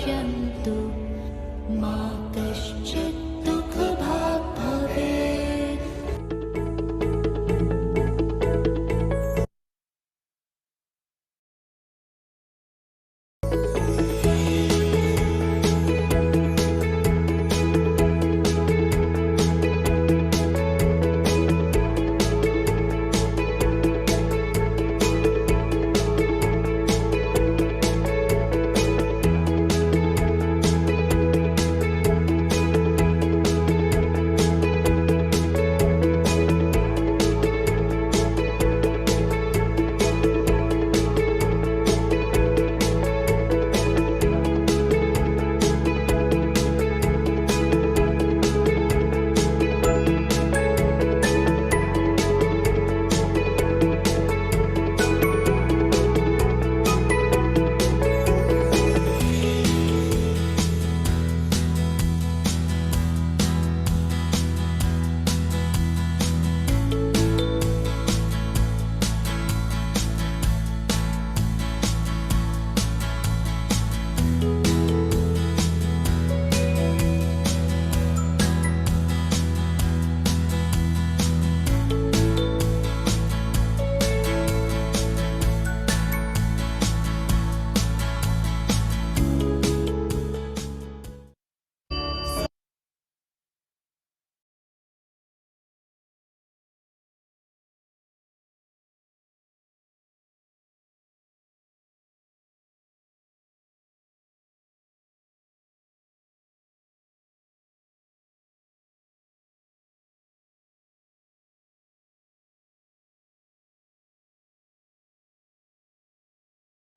पश्यन्तु मा कश्चित् दुःखभाग् भवेत्।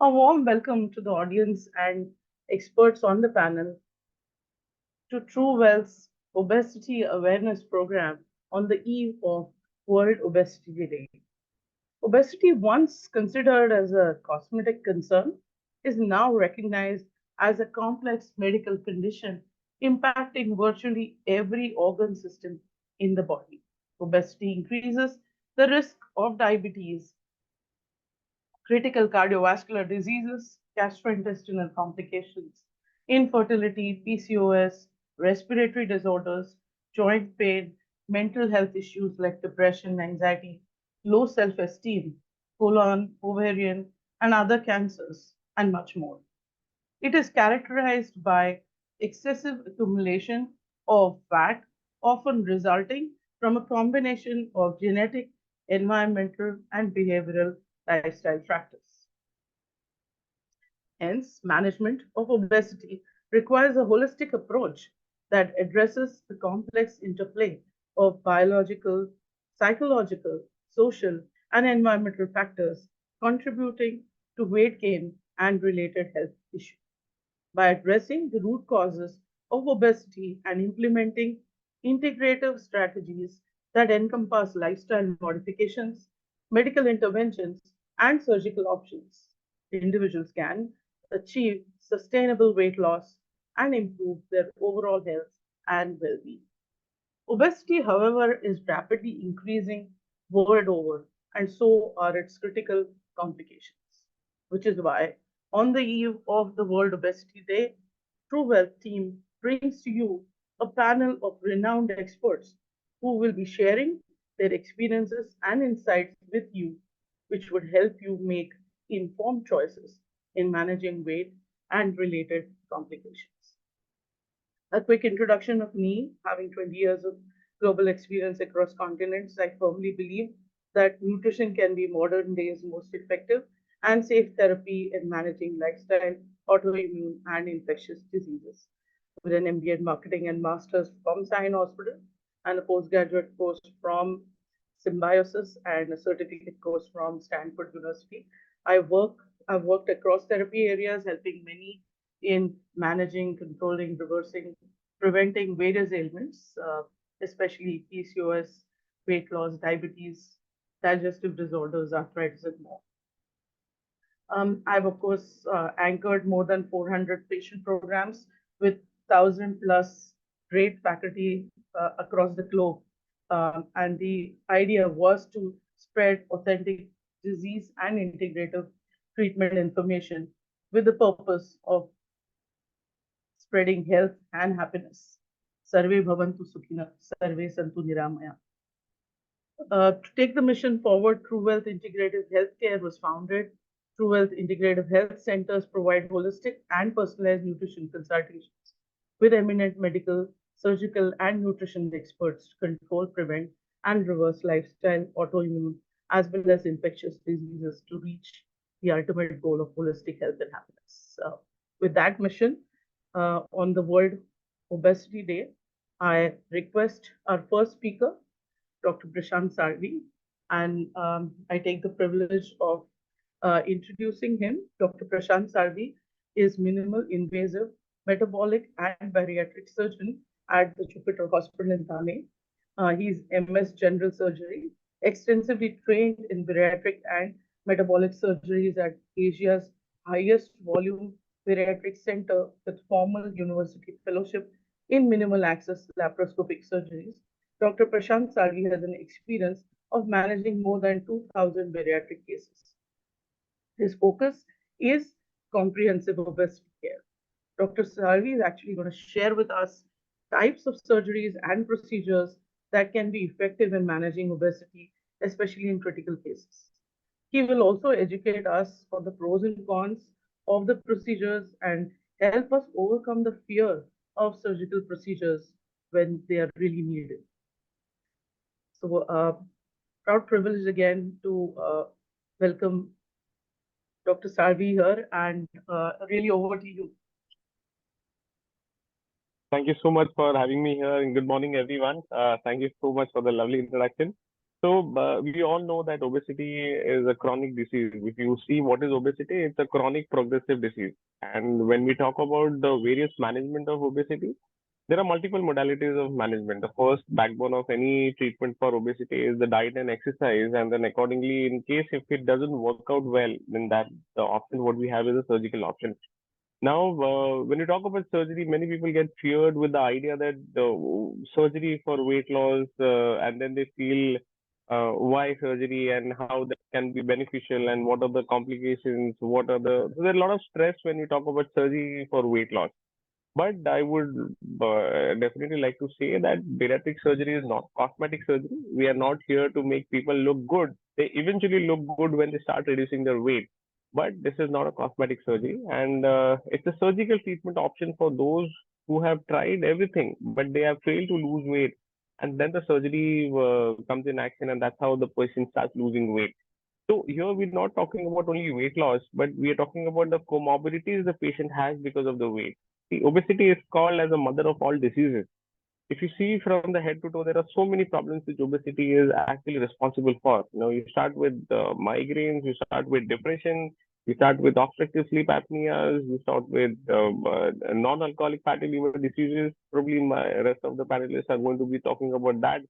A warm welcome to the audience and experts on the panel to TruWellth's Obesity Awareness Program on the eve of World Obesity Day. Obesity, once considered as a cosmetic concern, is now recognized as a complex medical condition impacting virtually every organ system in the body. Obesity increases the risk of diabetes, critical cardiovascular diseases, gastrointestinal complications, infertility, PCOS, respiratory disorders, joint pain, mental health issues like depression, anxiety, low self esteem, colon, ovarian, and other cancers, and much more. It is characterized by excessive accumulation of fat, often resulting from a combination of genetic, environmental, and behavioral lifestyle factors. Hence, management of obesity requires a holistic approach that addresses the complex interplay of biological, psychological, social, and environmental factors contributing to weight gain and related health issues. By addressing the root causes of obesity and implementing integrative strategies that encompass lifestyle modifications, medical interventions, and surgical options, individuals can achieve sustainable weight loss and improve their overall health and well being. Obesity, however, is rapidly increasing world over, and so are its critical complications, which is why, on the eve of the World Obesity Day, True Wealth team brings to you a panel of renowned experts who will be sharing their experiences and insights with you, which would help you make informed choices in managing weight and related complications. A quick introduction of me, having 20 years of global experience across continents, I firmly believe that nutrition can be modern day's most effective and safe therapy in managing lifestyle, autoimmune, and infectious diseases. With an MBA in marketing and master's from Thane Hospital and a postgraduate course from Symbiosis and a certificate course from Stanford University, I work I've worked across therapy areas, helping many in managing, controlling, reversing, preventing various ailments, especially PCOS, weight loss, diabetes, digestive disorders, arthritis, and more. I've, of course, anchored more than 400 patient programs with 1,000 plus great faculty across the globe. And the idea was to spread authentic disease and integrative treatment information with the purpose of spreading health and happiness. Sarve bhavantu sukhina, sarve santu niramaya. To take the mission forward, TrueWealth Integrative Healthcare was founded. TrueWealth Integrative Health Centers provide holistic and personalized nutrition consultations with eminent medical, surgical, and nutrition experts to control, prevent, and reverse lifestyle, autoimmune, as well as infectious diseases to reach the ultimate goal of holistic health and happiness. With that mission, on the World Obesity Day, I request our first speaker, Dr. Prashant Salvi, and I take the privilege of introducing him. Dr. Prashant Salvi is minimal invasive metabolic and bariatric surgeon at the Jupiter Hospital in Thane. He's MS General Surgery, extensively trained in bariatric and metabolic surgeries at Asia's highest volume bariatric center with formal university fellowship in minimal access laparoscopic surgeries. Dr. Prashant Salvi has an experience of managing more than 2,000 bariatric cases. His focus is comprehensive obesity care. Dr. Salvi is actually going to share with us types of surgeries and procedures that can be effective in managing obesity, especially in critical cases. He will also educate us on the pros and cons of the procedures and help us overcome the fear of surgical procedures when they are really needed. So, proud privilege again to welcome Dr. Salvi here, and really over to you. Thank you so much for having me here, and good morning, everyone. Thank you so much for the lovely introduction. So, we all know that obesity is a chronic disease. If you see what is obesity, it's a chronic progressive disease. And when we talk about the various management of obesity, there are multiple modalities of management. The first backbone of any treatment for obesity is the diet and exercise. And then accordingly, in case if it doesn't work out well, then that the option what we have is a surgical option. Now, when you talk about surgery, many people get feared with the idea that surgery for weight loss, and then they feel why surgery and how that can be beneficial and what are the complications, what are the. So there's a lot of stress when we talk about surgery for weight loss. But I would definitely like to say that bariatric surgery is not cosmetic surgery. We are not here to make people look good. They eventually look good when they start reducing their weight. But this is not a cosmetic surgery, and it's a surgical treatment option for those who have tried everything, but they have failed to lose weight. And then the surgery comes in action, and that's how the patient starts losing weight. So here we're not talking about only weight loss, but we are talking about the comorbidities the patient has because of the weight. See, obesity is called as a mother of all diseases. If you see from the head to toe, there are so many problems which obesity is actually responsible for. You know, you start with migraines, you start with depression, you start with obstructive sleep apneas, you start with non-alcoholic fatty liver diseases. Probably my rest of the panelists are going to be talking about that.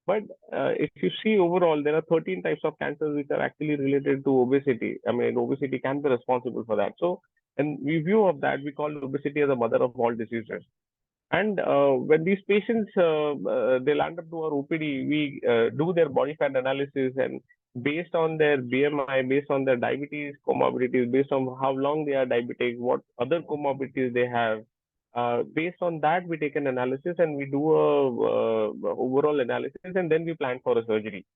But if you see overall, there are 13 types of cancers which are actually related to obesity. I mean, obesity can be responsible for that. So, in view of that, we call obesity as a mother of all diseases. And when these patients they land up to our OPD, we do their body fat analysis, and based on their BMI, based on their diabetes comorbidities, based on how long they are diabetic, what other comorbidities they have, based on that we take an analysis and we do a overall analysis, and then we plan for a surgery.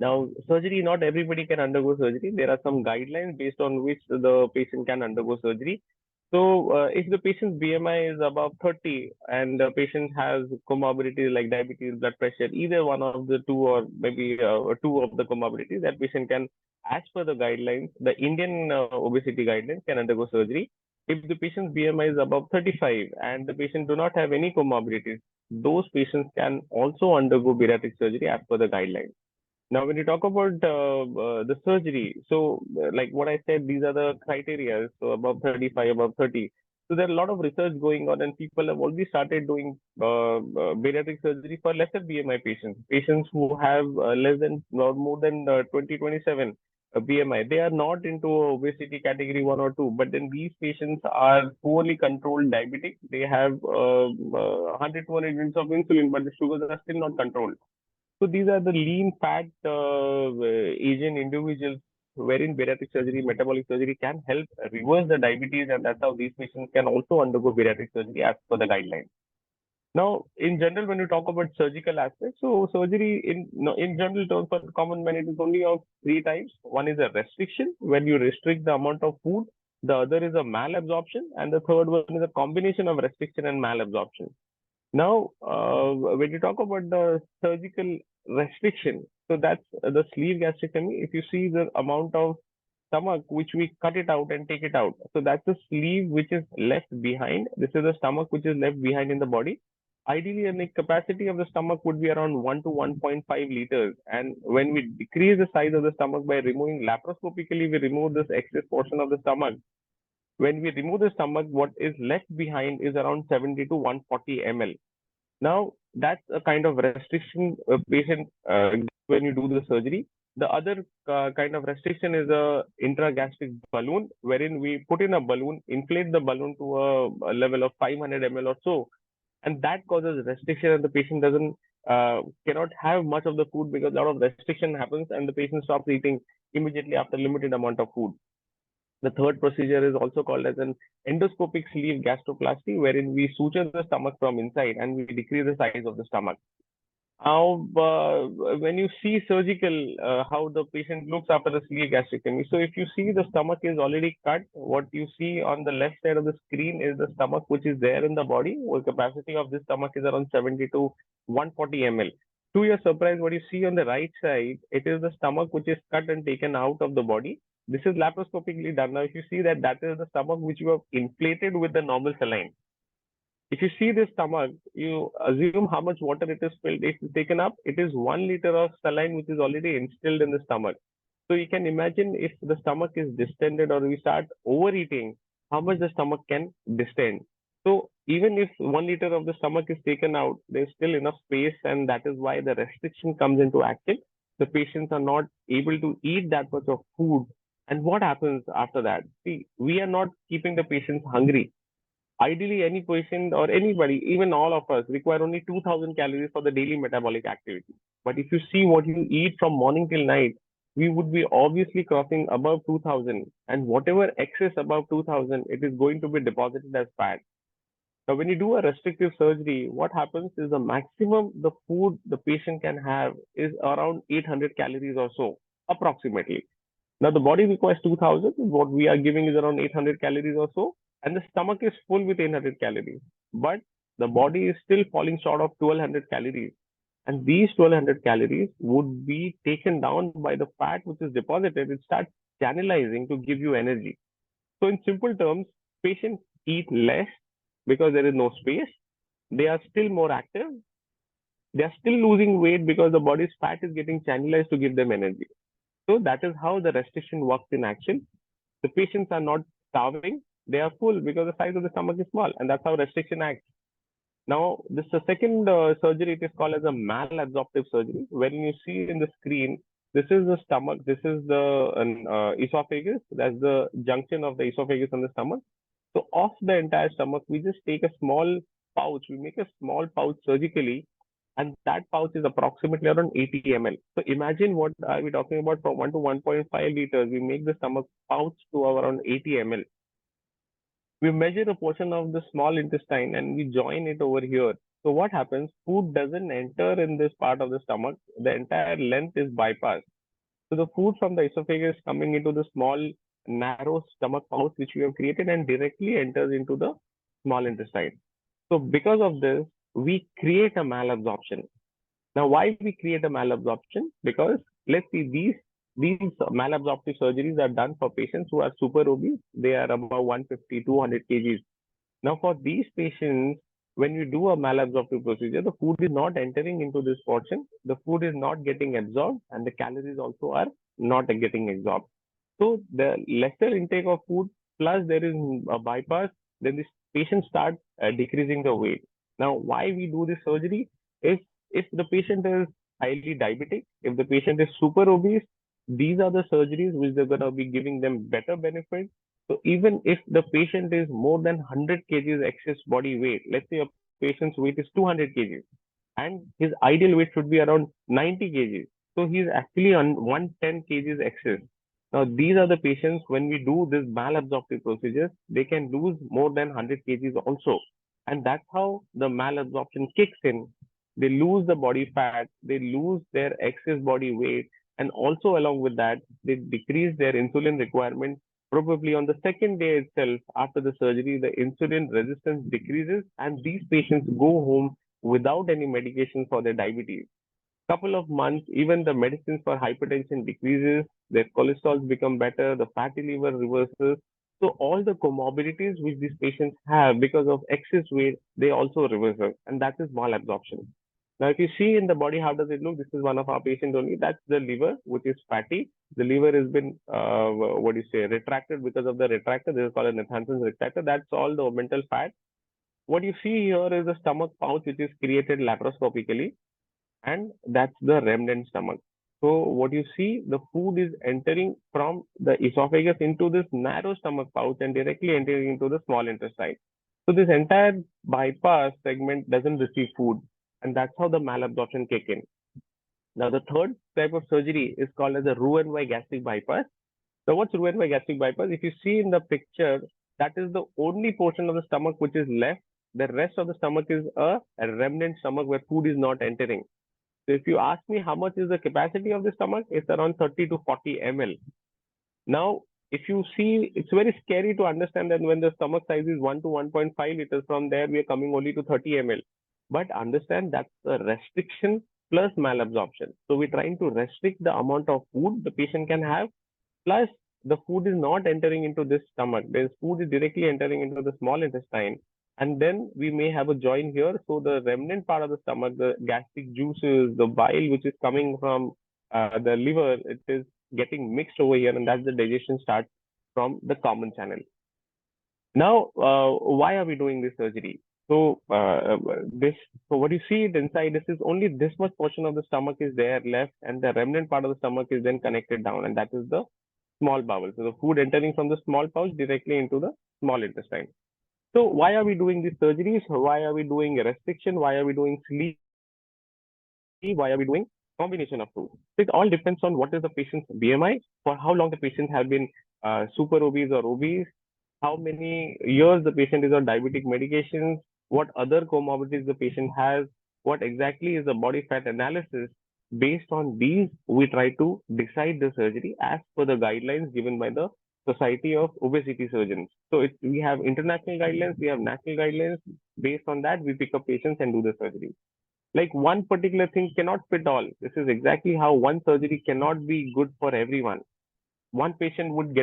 Now, surgery, not everybody can undergo surgery. There are some guidelines based on which the patient can undergo surgery. So, if the patient's BMI is above 30 and the patient has comorbidities like diabetes, blood pressure, either one of the two or maybe two of the comorbidities, that patient can, as per the guidelines, the Indian obesity guidelines, can undergo surgery. If the patient's BMI is above 35 and the patient do not have any comorbidities, those patients can also undergo bariatric surgery as per the guidelines. Now, when you talk about the surgery, so like what I said, these are the criteria. So above 35, above 30. So there are a lot of research going on, and people have already started doing bariatric surgery for lesser BMI patients, patients who have less than or more than 2027 BMI. They are not into obesity category 1 or 2, but then these patients are poorly controlled diabetic. They have 100, 200 units of insulin, but the sugars are still not controlled. So these are the lean, fat Asian individuals wherein bariatric surgery, metabolic surgery can help reverse the diabetes, and that's how these patients can also undergo bariatric surgery as per the guidelines. Now, in general, when you talk about surgical aspects, so surgery in general terms for common man, it is only of three types. One is a restriction, when you restrict the amount of food. The other is a malabsorption, and the third one is a combination of restriction and malabsorption. Now, when you talk about the surgical restriction, so that's the sleeve gastrectomy. If you see the amount of stomach which we cut it out and take it out, so that's the sleeve which is left behind. This is the stomach which is left behind in the body. Ideally, the capacity of the stomach would be around 1 to 1.5 liters. And when we decrease the size of the stomach by removing laparoscopically, we remove this excess portion of the stomach. When we remove the stomach, what is left behind is around 70 to 140 ml. Now, that's a kind of restriction a patient when you do the surgery. The other kind of restriction is a intragastric balloon, wherein we put in a balloon, inflate the balloon to a level of 500 ml or so, and that causes restriction, and the patient doesn't cannot have much of the food because a lot of restriction happens, and the patient stops eating immediately after limited amount of food. The third procedure is also called as an endoscopic sleeve gastroplasty, wherein we suture the stomach from inside and we decrease the size of the stomach. Now, when you see surgical, how the patient looks after the sleeve gastrectomy. So if you see the stomach is already cut, what you see on the left side of the screen is the stomach which is there in the body. The capacity of this stomach is around 70 to 140 ml. To your surprise, what you see on the right side, it is the stomach which is cut and taken out of the body. This is laparoscopically done. Now, if you see that, that is the stomach which you have inflated with the normal saline. If you see this stomach, you assume how much water it is filled. It is taken up. It is 1 liter of saline which is already instilled in the stomach. So you can imagine if the stomach is distended or we start overeating, how much the stomach can distend. So even if 1 liter of the stomach is taken out, there's still enough space, and that is why the restriction comes into action. The patients are not able to eat that much of food. And what happens after that? See, we are not keeping the patients hungry. Ideally, any patient or anybody, even all of us, require only 2000 calories for the daily metabolic activity. But if you see what you eat from morning till night, we would be obviously crossing above 2000. And whatever excess above 2000, it is going to be deposited as fat. Now, when you do a restrictive surgery, what happens is the maximum the food the patient can have is around 800 calories or so, approximately. Now, the body requires 2000. What we are giving is around 800 calories or so, and the stomach is full with 800 calories. But the body is still falling short of 1200 calories. And these 1200 calories would be taken down by the fat which is deposited. It starts channelizing to give you energy. So, in simple terms, patients eat less because there is no space. They are still more active. They are still losing weight because the body's fat is getting channelized to give them energy. So that is how the restriction works in action. The patients are not starving. They are full because the size of the stomach is small, and that's how restriction acts. Now, this is the second surgery. It is called as a malabsorptive surgery. When you see in the screen, this is the stomach. This is the esophagus. That's the junction of the esophagus and the stomach. So off the entire stomach, we just take a small pouch. We make a small pouch surgically, and that pouch is approximately around 80 ml. So imagine what are we talking about, from 1 to 1.5 liters. We make the stomach pouch to around 80 ml. We measure a portion of the small intestine and we join it over here. So what happens? Food doesn't enter in this part of the stomach. The entire length is bypassed. So the food from the esophagus coming into the small narrow stomach pouch which we have created and directly enters into the small intestine. So because of this, we create a malabsorption. Now, why we create a malabsorption? Because let's see, these malabsorptive surgeries are done for patients who are super obese. They are about 150, 200 kgs. Now, for these patients, when you do a malabsorptive procedure, the food is not entering into this portion. The food is not getting absorbed, and the calories also are not getting absorbed. So the lesser intake of food, plus there is a bypass, then this patient starts decreasing the weight. Now, why we do this surgery is if the patient is highly diabetic, if the patient is super obese, these are the surgeries which they're going to be giving them better benefit. So even if the patient is more than 100 kgs excess body weight, let's say a patient's weight is 200 kgs and his ideal weight should be around 90 kgs. So he's actually on 110 kgs excess. Now, these are the patients, when we do this malabsorptive procedures, they can lose more than 100 kgs also. And that's how the malabsorption kicks in. They lose the body fat, they lose their excess body weight, and also along with that, they decrease their insulin requirement. Probably on the second day itself, after the surgery, the insulin resistance decreases, and these patients go home without any medication for their diabetes. Couple of months, even the medicines for hypertension decreases, their cholesterol become better, the fatty liver reverses. So all the comorbidities which these patients have because of excess weight, they also reverse, and that is malabsorption. Now, if you see in the body, how does it look? This is one of our patients only. That's the liver, which is fatty. The liver has been, what do you say, retracted because of the retractor. This is called a Nathanson's retractor. That's all the mental fat. What you see here is the stomach pouch, which is created laparoscopically, and that's the remnant stomach. So what you see, the food is entering from the esophagus into this narrow stomach pouch and directly entering into the small intestine. So this entire bypass segment doesn't receive food, and that's how the malabsorption kick in. Now the third type of surgery is called as a Roux-en-Y gastric bypass. So what's Roux-en-Y gastric bypass? If you see in the picture, that is the only portion of the stomach which is left. The rest of the stomach is a remnant stomach where food is not entering. So if you ask me how much is the capacity of the stomach, it's around 30 to 40 ml. Now, if you see, it's very scary to understand that when the stomach size is 1 to 1.5 liters, from there we are coming only to 30 ml. But understand that's a restriction plus malabsorption. So we're trying to restrict the amount of food the patient can have, plus the food is not entering into this stomach. There's food is directly entering into the small intestine, and then we may have a joint here. So the remnant part of the stomach, the gastric juices, the bile which is coming from the liver, it is getting mixed over here, and that's the digestion starts from the common channel. Now, why are we doing this surgery? So so what you see it inside, this is only this much portion of the stomach is there left, and the remnant part of the stomach is then connected down, and that is the small bowel. So the food entering from the small pouch directly into the small intestine. So why are we doing these surgeries? Why are we doing restriction? Why are we doing sleep? Why are we doing combination of two? So it all depends on what is the patient's BMI, for how long the patient have been super obese or obese, how many years the patient is on diabetic medications, what other comorbidities the patient has, what exactly is the body fat analysis. Based on these, we try to decide the surgery as per the guidelines given by the Society of Obesity Surgeons. So we have international guidelines, we have national guidelines. Based on that, we pick up patients and do the surgery. Like one particular thing cannot fit all. This is exactly how one surgery cannot be good for everyone. One patient would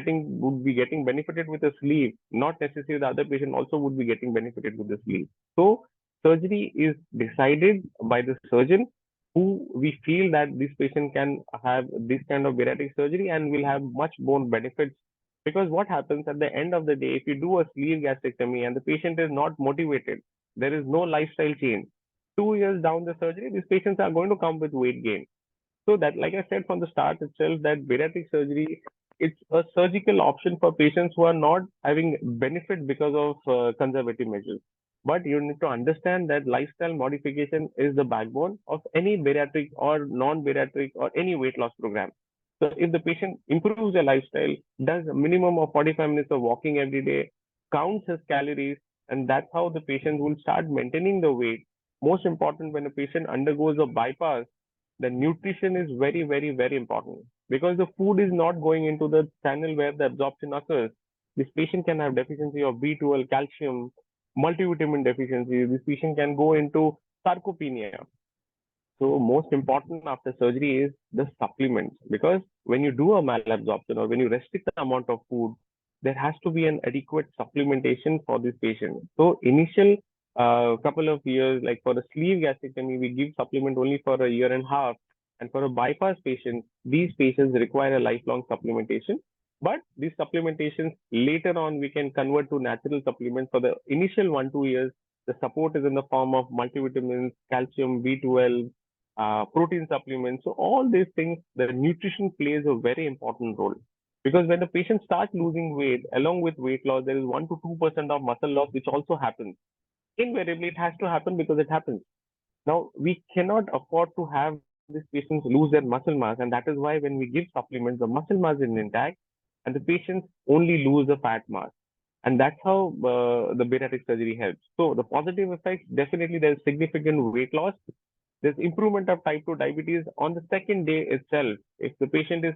be getting benefited with a sleeve, not necessarily the other patient also would be getting benefited with the sleeve. So surgery is decided by the surgeon, who we feel that this patient can have this kind of bariatric surgery and will have much more benefits. Because what happens at the end of the day, if you do a sleeve gastrectomy and the patient is not motivated, there is no lifestyle change. 2 years down the surgery, these patients are going to come with weight gain. So that, like I said from the start itself, that bariatric surgery, it's a surgical option for patients who are not having benefit because of conservative measures. But you need to understand that lifestyle modification is the backbone of any bariatric or non-bariatric or any weight loss program. So if the patient improves their lifestyle, does a minimum of 45 minutes of walking every day, counts his calories, and that's how the patient will start maintaining the weight. Most important, when a patient undergoes a bypass, the nutrition is very, very, very important, because the food is not going into the channel where the absorption occurs. This patient can have deficiency of B12, calcium, multivitamin deficiency. This patient can go into sarcopenia. So most important after surgery is the supplements, because when you do a malabsorption or when you restrict the amount of food, there has to be an adequate supplementation for this patient. So initial couple of years, like for the sleeve gastrectomy, we give supplement only for a year and a half. And for a bypass patient, these patients require a lifelong supplementation. But these supplementations later on, we can convert to natural supplements. For the initial 1-2 years, the support is in the form of multivitamins, calcium, B12, protein supplements. So all these things, the nutrition plays a very important role. Because when the patient starts losing weight, along with weight loss, there is 1 to 2% of muscle loss, which also happens. Invariably, it has to happen because it happens. Now, we cannot afford to have these patients lose their muscle mass, and that is why when we give supplements, the muscle mass is intact, and the patients only lose the fat mass. And that's how the bariatric surgery helps. So the positive effects, definitely there's significant weight loss. There's improvement of type 2 diabetes on the second day itself. If the patient is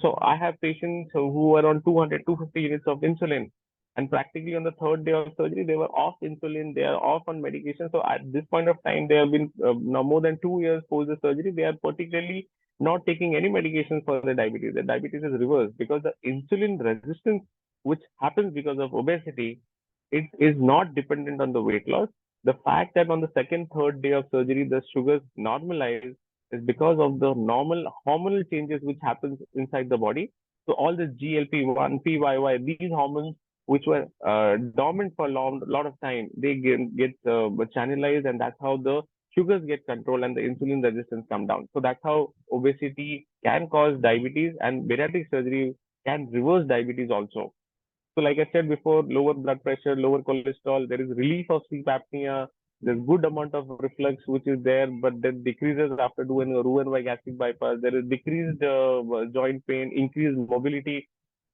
so I have patients who are on 200, 250 units of insulin, and practically on the third day of surgery, they were off insulin, they are off on medication. So at this point of time, they have been now more than 2 years post the surgery, they are particularly not taking any medication for the diabetes. The diabetes is reversed because the insulin resistance, which happens because of obesity, it is not dependent on the weight loss. The fact that on the second, third day of surgery, the sugars normalize is because of the normal hormonal changes which happens inside the body. So all this GLP-1, PYY, these hormones which were dormant for a lot of time, they get channelized, and that's how the sugars get controlled and the insulin resistance come down. So that's how obesity can cause diabetes, and bariatric surgery can reverse diabetes also. So like I said before, lower blood pressure, lower cholesterol, there is relief of sleep apnea, there's good amount of reflux which is there, but then decreases after doing a Roux-en-Y gastric bypass. There is decreased joint pain, increased mobility.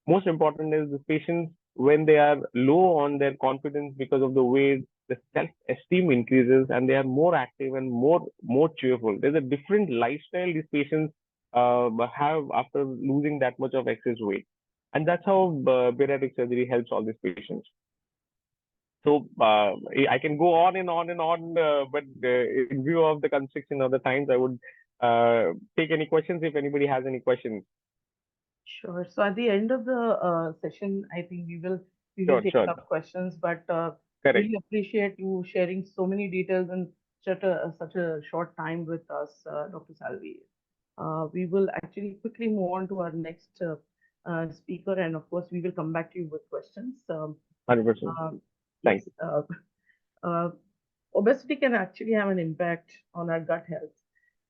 Most important is the patients, when they are low on their confidence because of the weight, the self-esteem increases, and they are more active and more cheerful. There's a different lifestyle these patients have after losing that much of excess weight. And that's how bariatric surgery helps all these patients. So I can go on and on and on, but in view of the constriction of the times, I would take any questions if anybody has any questions. Sure. So at the end of the session, I think we will take Sure. up questions, but Correct. really appreciate you sharing so many details in such a short time with us, Dr. Salvi. We will actually quickly move on to our next speaker, and of course, we will come back to you with questions. 100%. Thanks. Obesity can actually have an impact on our gut health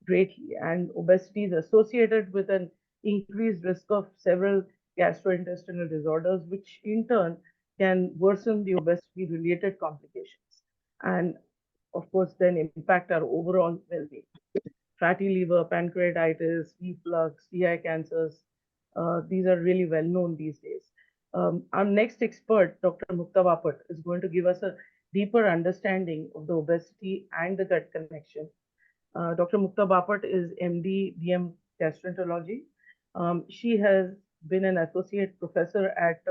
greatly, and obesity is associated with an increased risk of several gastrointestinal disorders, which in turn can worsen the obesity related complications, and of course then impact our overall well-being. Fatty liver, pancreatitis, reflux, GI cancers, these are really well known these days. Our next expert, Dr. Mukta Bapat, is going to give us a deeper understanding of the obesity and the gut connection. Dr. Mukta Bapat is MD, DM Gastroenterology. She has been an associate professor at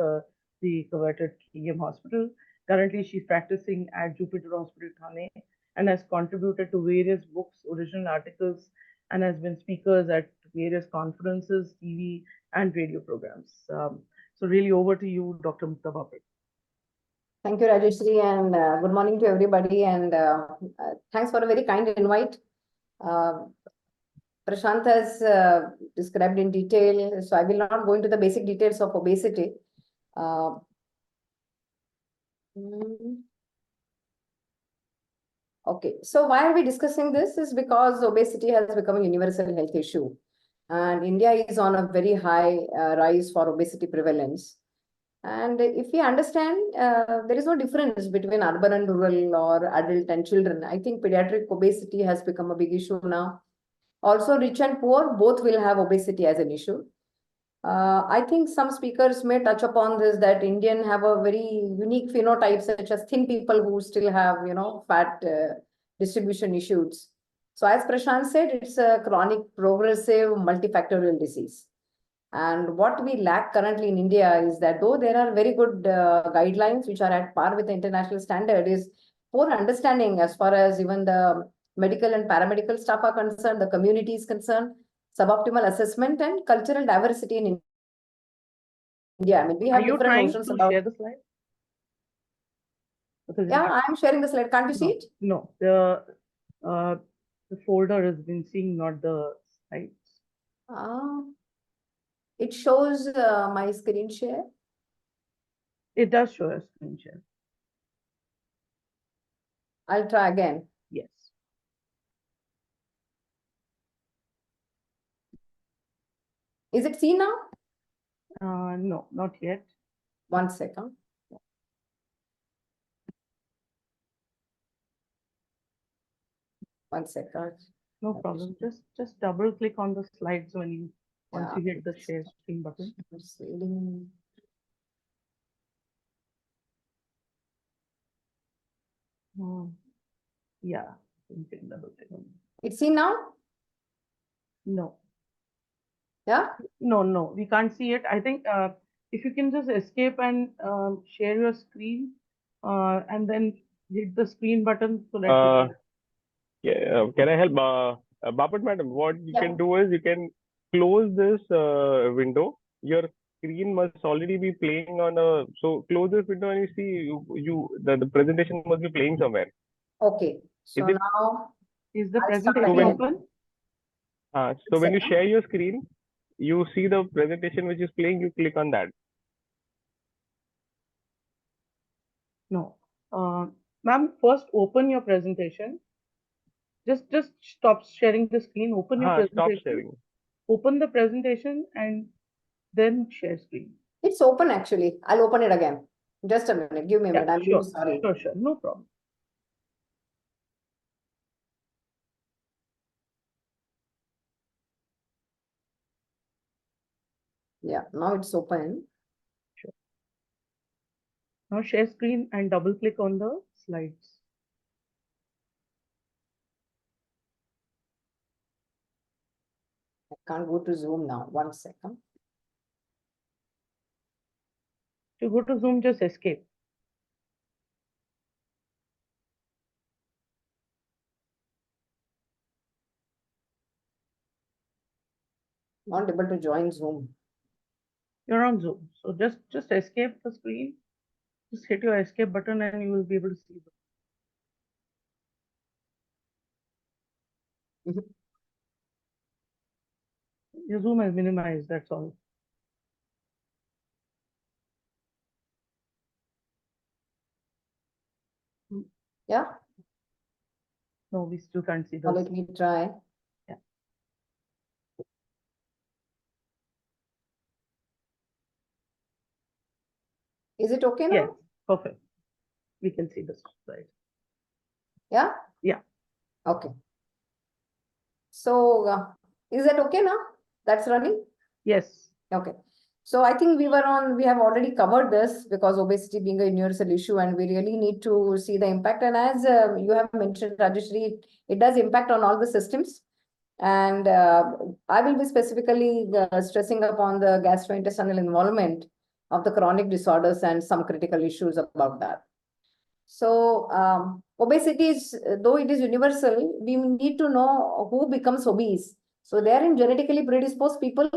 the coveted KEM Hospital. Currently, she's practicing at Jupiter Hospital, Thane, and has contributed to various books, original articles, and has been speakers at various conferences, TV, and radio programs. So really over to you, Dr. Mukta Bapat. Thank you, Rajashree, and good morning to everybody, and thanks for a very kind invite. Prashant has described in detail, so I will not go into the basic details of obesity. Okay, so why are we discussing this? Is because obesity has become a universal health issue, and India is on a very high rise for obesity prevalence. And if we understand, there is no difference between urban and rural or adult and children. I think pediatric obesity has become a big issue now. Also, rich and poor, both will have obesity as an issue. I think some speakers may touch upon this, that Indian have a very unique phenotype, such as thin people who still have, fat distribution issues. So as Prashant said, it's a chronic, progressive, multifactorial disease. And what we lack currently in India is that though there are very good guidelines which are at par with the international standard, is poor understanding as far as even the medical and paramedical staff are concerned, the community is concerned, suboptimal assessment, and cultural diversity in India. I mean, we have different notions about. Are you trying to share the slide? Yeah, I'm sharing the slide. Can't you see it? No, the folder has been seeing, not the slides. It shows my screen share. It does show a screen share. I'll try again. Yes. Is it seen now? No, not yet. 1 second. One second. No problem. Just double click on the slides when you once you hit the share screen button. It's reading. Yeah, you can double click on it. It's seen now? No, Yeah. no, we can't see it. I think if you can just escape and share your screen and then hit the screen button so that you Uh, can. yeah, can I help? Bapat madam, what you Yeah. can do is you can close this window. Your screen must already be playing on a. So close this window and you see the presentation must be playing somewhere. Okay. So Is it? now Is the I'll start presentation when- again. open? So when you Second. share your screen, you see the presentation which is playing. You click on that. No. Ma'am, first open your presentation. Just stop sharing the screen. Open your Stop presentation. sharing. Open the presentation and then share screen. It's open actually. I'll open it again. Just a minute. Give me a minute. I'm sure, really sorry. sure. No problem. Yeah. Now it's open. Now share screen and double click on the slides. I can't go to Zoom now. 1 second. If you go to Zoom, just escape. Not able to join Zoom. You're on Zoom. So just escape the screen. Just hit your escape button and you will be able to see Mhm. your Zoom is minimized, that's all. Yeah. No, we still can't see Now those. let me try. Yeah. Is it okay now? Yes, perfect. We can see the slide. Yeah. Yeah. Okay. So is that okay now? That's running? Yes. Okay. So I think we have already covered this because obesity being a universal issue and we really need to see the impact. And as you have mentioned, Rajashree, it does impact on all the systems. And I will be specifically stressing upon the gastrointestinal involvement of the chronic disorders and some critical issues about that. So obesity is, though it is universal, we need to know who becomes obese. So they are in genetically predisposed people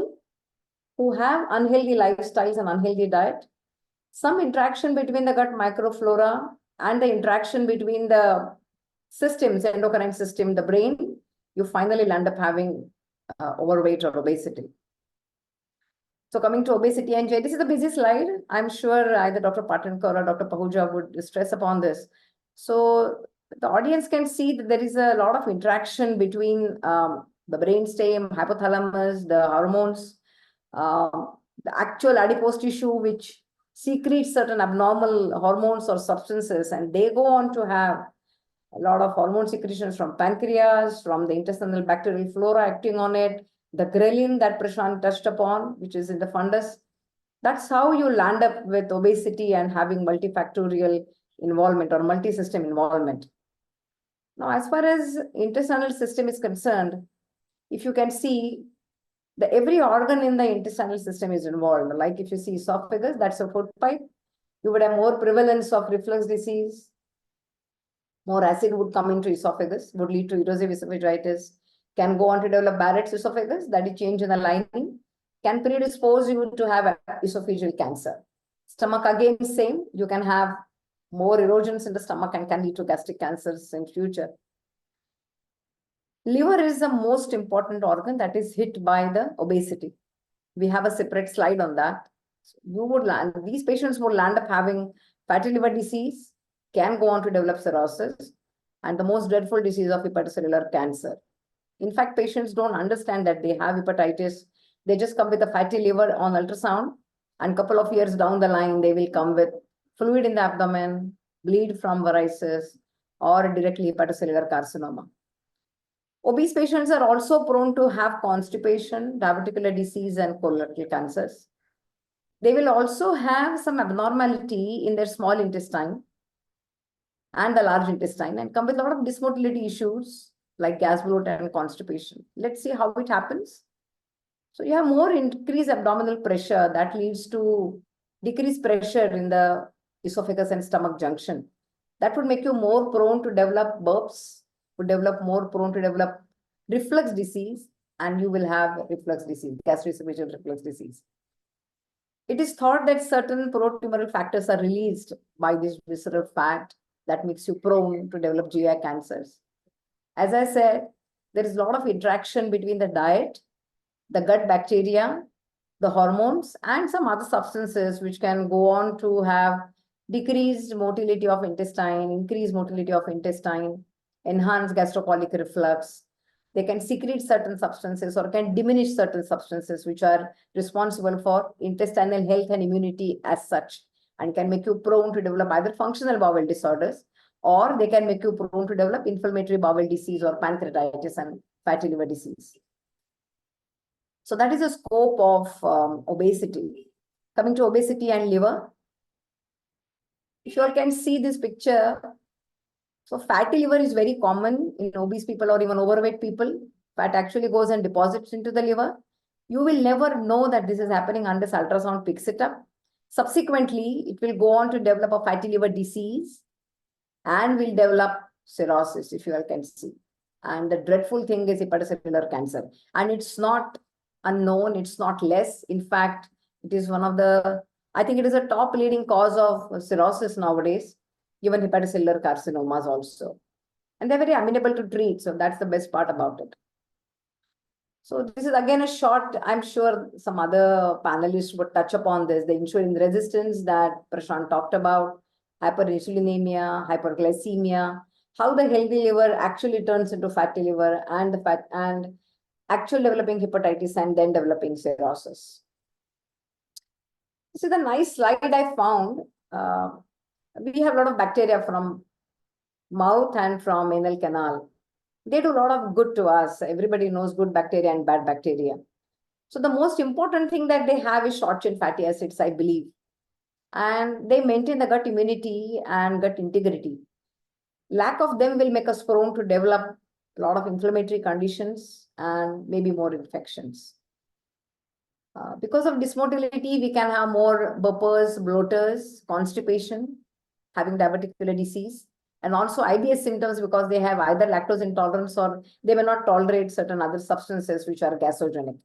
who have unhealthy lifestyles and unhealthy diet, some interaction between the gut microflora and the interaction between the systems, endocrine system, the brain, you finally land up having overweight or obesity. So coming to obesity and this is a busy slide. I'm sure either Dr. Patankar or Dr. Pahuja would stress upon this. So the audience can see that there is a lot of interaction between the brainstem, hypothalamus, the hormones, the actual adipose tissue, which secretes certain abnormal hormones or substances, and they go on to have a lot of hormone secretions from pancreas, from the intestinal bacterial flora acting on it, the ghrelin that Prashant touched upon, which is in the fundus. That's how you land up with obesity and having multifactorial involvement or multi-system involvement. Now, as far as intestinal system is concerned, if you can see, every organ in the intestinal system is involved. Like if you see esophagus, that's a food pipe. You would have more prevalence of reflux disease. More acid would come into esophagus, would lead to erosive esophagitis, can go on to develop Barrett's esophagus, that is change in the lining, can predispose you to have esophageal cancer. Stomach again, same. You can have more erosions in the stomach and can lead to gastric cancers in future. Liver is the most important organ that is hit by the obesity. We have a separate slide on that. These patients would land up having fatty liver disease, can go on to develop cirrhosis, and the most dreadful disease of hepatocellular cancer. In fact, patients don't understand that they have hepatitis. They just come with a fatty liver on ultrasound, and a couple of years down the line, they will come with fluid in the abdomen, bleed from varices, or directly hepatocellular carcinoma. Obese patients are also prone to have constipation, diverticular disease, and colorectal cancers. They will also have some abnormality in their small intestine and the large intestine and come with a lot of dysmotility issues like gas bloat and constipation. Let's see how it happens. So you have more increased abdominal pressure that leads to decreased pressure in the esophagus and stomach junction. That would make you more prone to develop burps, would develop more prone to develop reflux disease, and you will have reflux disease, gastroesophageal reflux disease. It is thought that certain pro-tumoral factors are released by this visceral fat that makes you prone to develop GI cancers. As I said, there is a lot of interaction between the diet, the gut bacteria, the hormones, and some other substances which can go on to have decreased motility of intestine, increased motility of intestine, enhanced gastrocolic reflux. They can secrete certain substances or can diminish certain substances which are responsible for intestinal health and immunity as such, and can make you prone to develop either functional bowel disorders, or they can make you prone to develop inflammatory bowel disease or pancreatitis and fatty liver disease. So that is the scope of obesity. Coming to obesity and liver, if you all can see this picture, so fatty liver is very common in obese people or even overweight people. Fat actually goes and deposits into the liver. You will never know that this is happening unless ultrasound picks it up. Subsequently, it will go on to develop a fatty liver disease and will develop cirrhosis, if you all can see. And the dreadful thing is hepatocellular cancer. And it's not unknown, it's not less. In fact, it is one of the, I think it is a top leading cause of cirrhosis nowadays, even hepatocellular carcinomas also. And they're very amenable to treat, so that's the best part about it. So this is again a short, I'm sure some other panelists would touch upon this, the insulin resistance that Prashant talked about, hyperinsulinemia, hyperglycemia, how the healthy liver actually turns into fatty liver and the fat and actual developing hepatitis and then developing cirrhosis. This is a nice slide I found. We have a lot of bacteria from mouth and from anal canal. They do a lot of good to us. Everybody knows good bacteria and bad bacteria. So the most important thing that they have is short-chain fatty acids, I believe. And they maintain the gut immunity and gut integrity. Lack of them will make us prone to develop a lot of inflammatory conditions and maybe more infections. Because of dysmotility, we can have more burpers, bloaters, constipation, having diverticular disease, and also IBS symptoms because they have either lactose intolerance or they may not tolerate certain other substances which are gasogenic.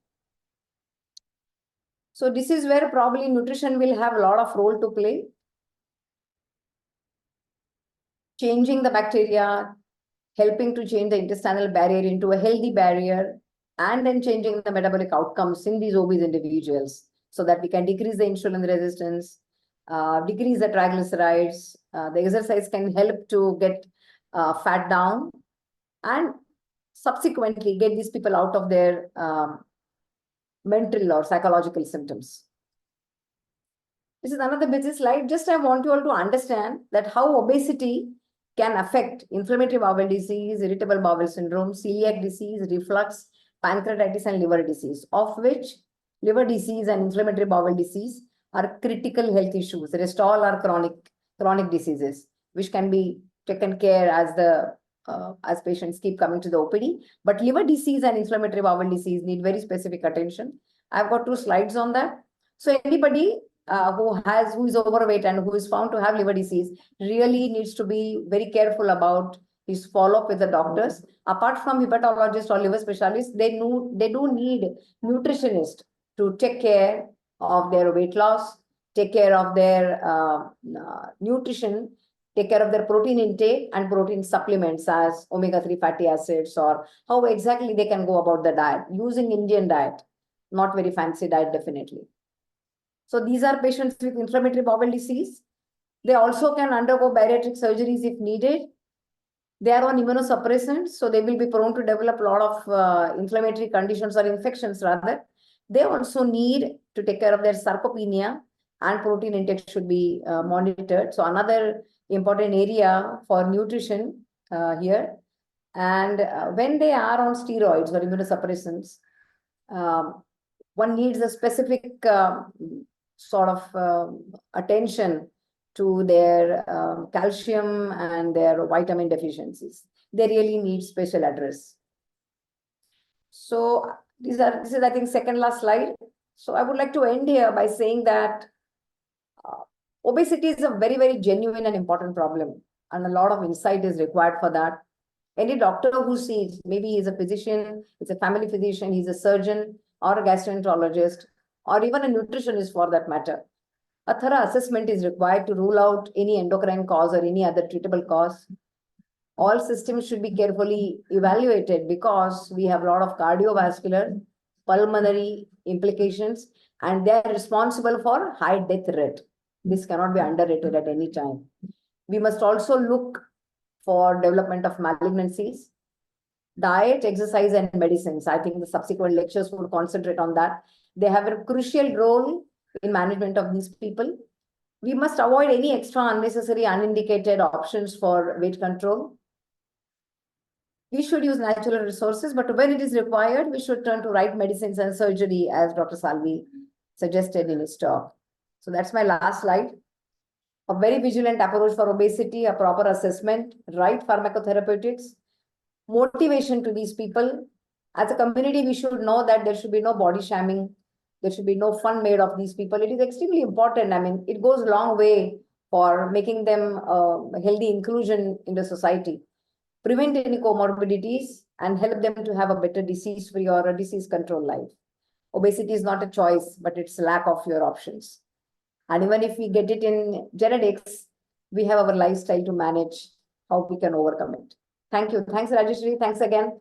So this is where probably nutrition will have a lot of role to play. Changing the bacteria, helping to change the intestinal barrier into a healthy barrier, and then changing the metabolic outcomes in these obese individuals so that we can decrease the insulin resistance, decrease the triglycerides. The exercise can help to get fat down and subsequently get these people out of their mental or psychological symptoms. This is another busy slide. Just I want you all to understand that how obesity can affect inflammatory bowel disease, irritable bowel syndrome, celiac disease, reflux, pancreatitis, and liver disease, of which liver disease and inflammatory bowel disease are critical health issues. The rest all are chronic diseases, which can be taken care as patients keep coming to the OPD. But liver disease and inflammatory bowel disease need very specific attention. I've got 2 slides on that. So anybody who is overweight and who is found to have liver disease really needs to be very careful about his follow-up with the doctors. Apart from hepatologists or liver specialists, they do need nutritionists to take care of their weight loss, take care of their nutrition, take care of their protein intake and protein supplements as omega-3 fatty acids, or how exactly they can go about the diet using Indian diet, not very fancy diet definitely. So these are patients with inflammatory bowel disease. They also can undergo bariatric surgeries if needed. They are on immunosuppressants, so they will be prone to develop a lot of inflammatory conditions or infections rather. They also need to take care of their sarcopenia, and protein intake should be monitored. So another important area for nutrition here. And when they are on steroids or immunosuppressants, one needs a specific sort of attention to their calcium and their vitamin deficiencies. They really need special address. So this is, I think, second last slide. So I would like to end here by saying that obesity is a very, very genuine and important problem, and a lot of insight is required for that. Any doctor who sees, maybe he's a physician, he's a family physician, he's a surgeon or a gastroenterologist, or even a nutritionist for that matter, a thorough assessment is required to rule out any endocrine cause or any other treatable cause. All systems should be carefully evaluated because we have a lot of cardiovascular, pulmonary implications, and they are responsible for high death rate. This cannot be underrated at any time. We must also look for development of malignancies. Diet, exercise, and medicines. I think the subsequent lectures will concentrate on that. They have a crucial role in management of these people. We must avoid any extra unnecessary, unindicated options for weight control. We should use natural resources, but when it is required, we should turn to right medicines and surgery, as Dr. Salvi suggested in his talk. So that's my last slide. A very vigilant approach for obesity, a proper assessment, right pharmacotherapeutics, motivation to these people. As a community, we should know that there should be no body shaming. There should be no fun made of these people. It is extremely important. I mean, it goes a long way for making them a healthy inclusion in the society. Prevent any comorbidities and help them to have a better disease-free or a disease-controlled life. Obesity is not a choice, but it's lack of your options. And even if we get it in genetics, we have our lifestyle to manage how we can overcome it. Thank you. Thanks, Rajashree. Thanks again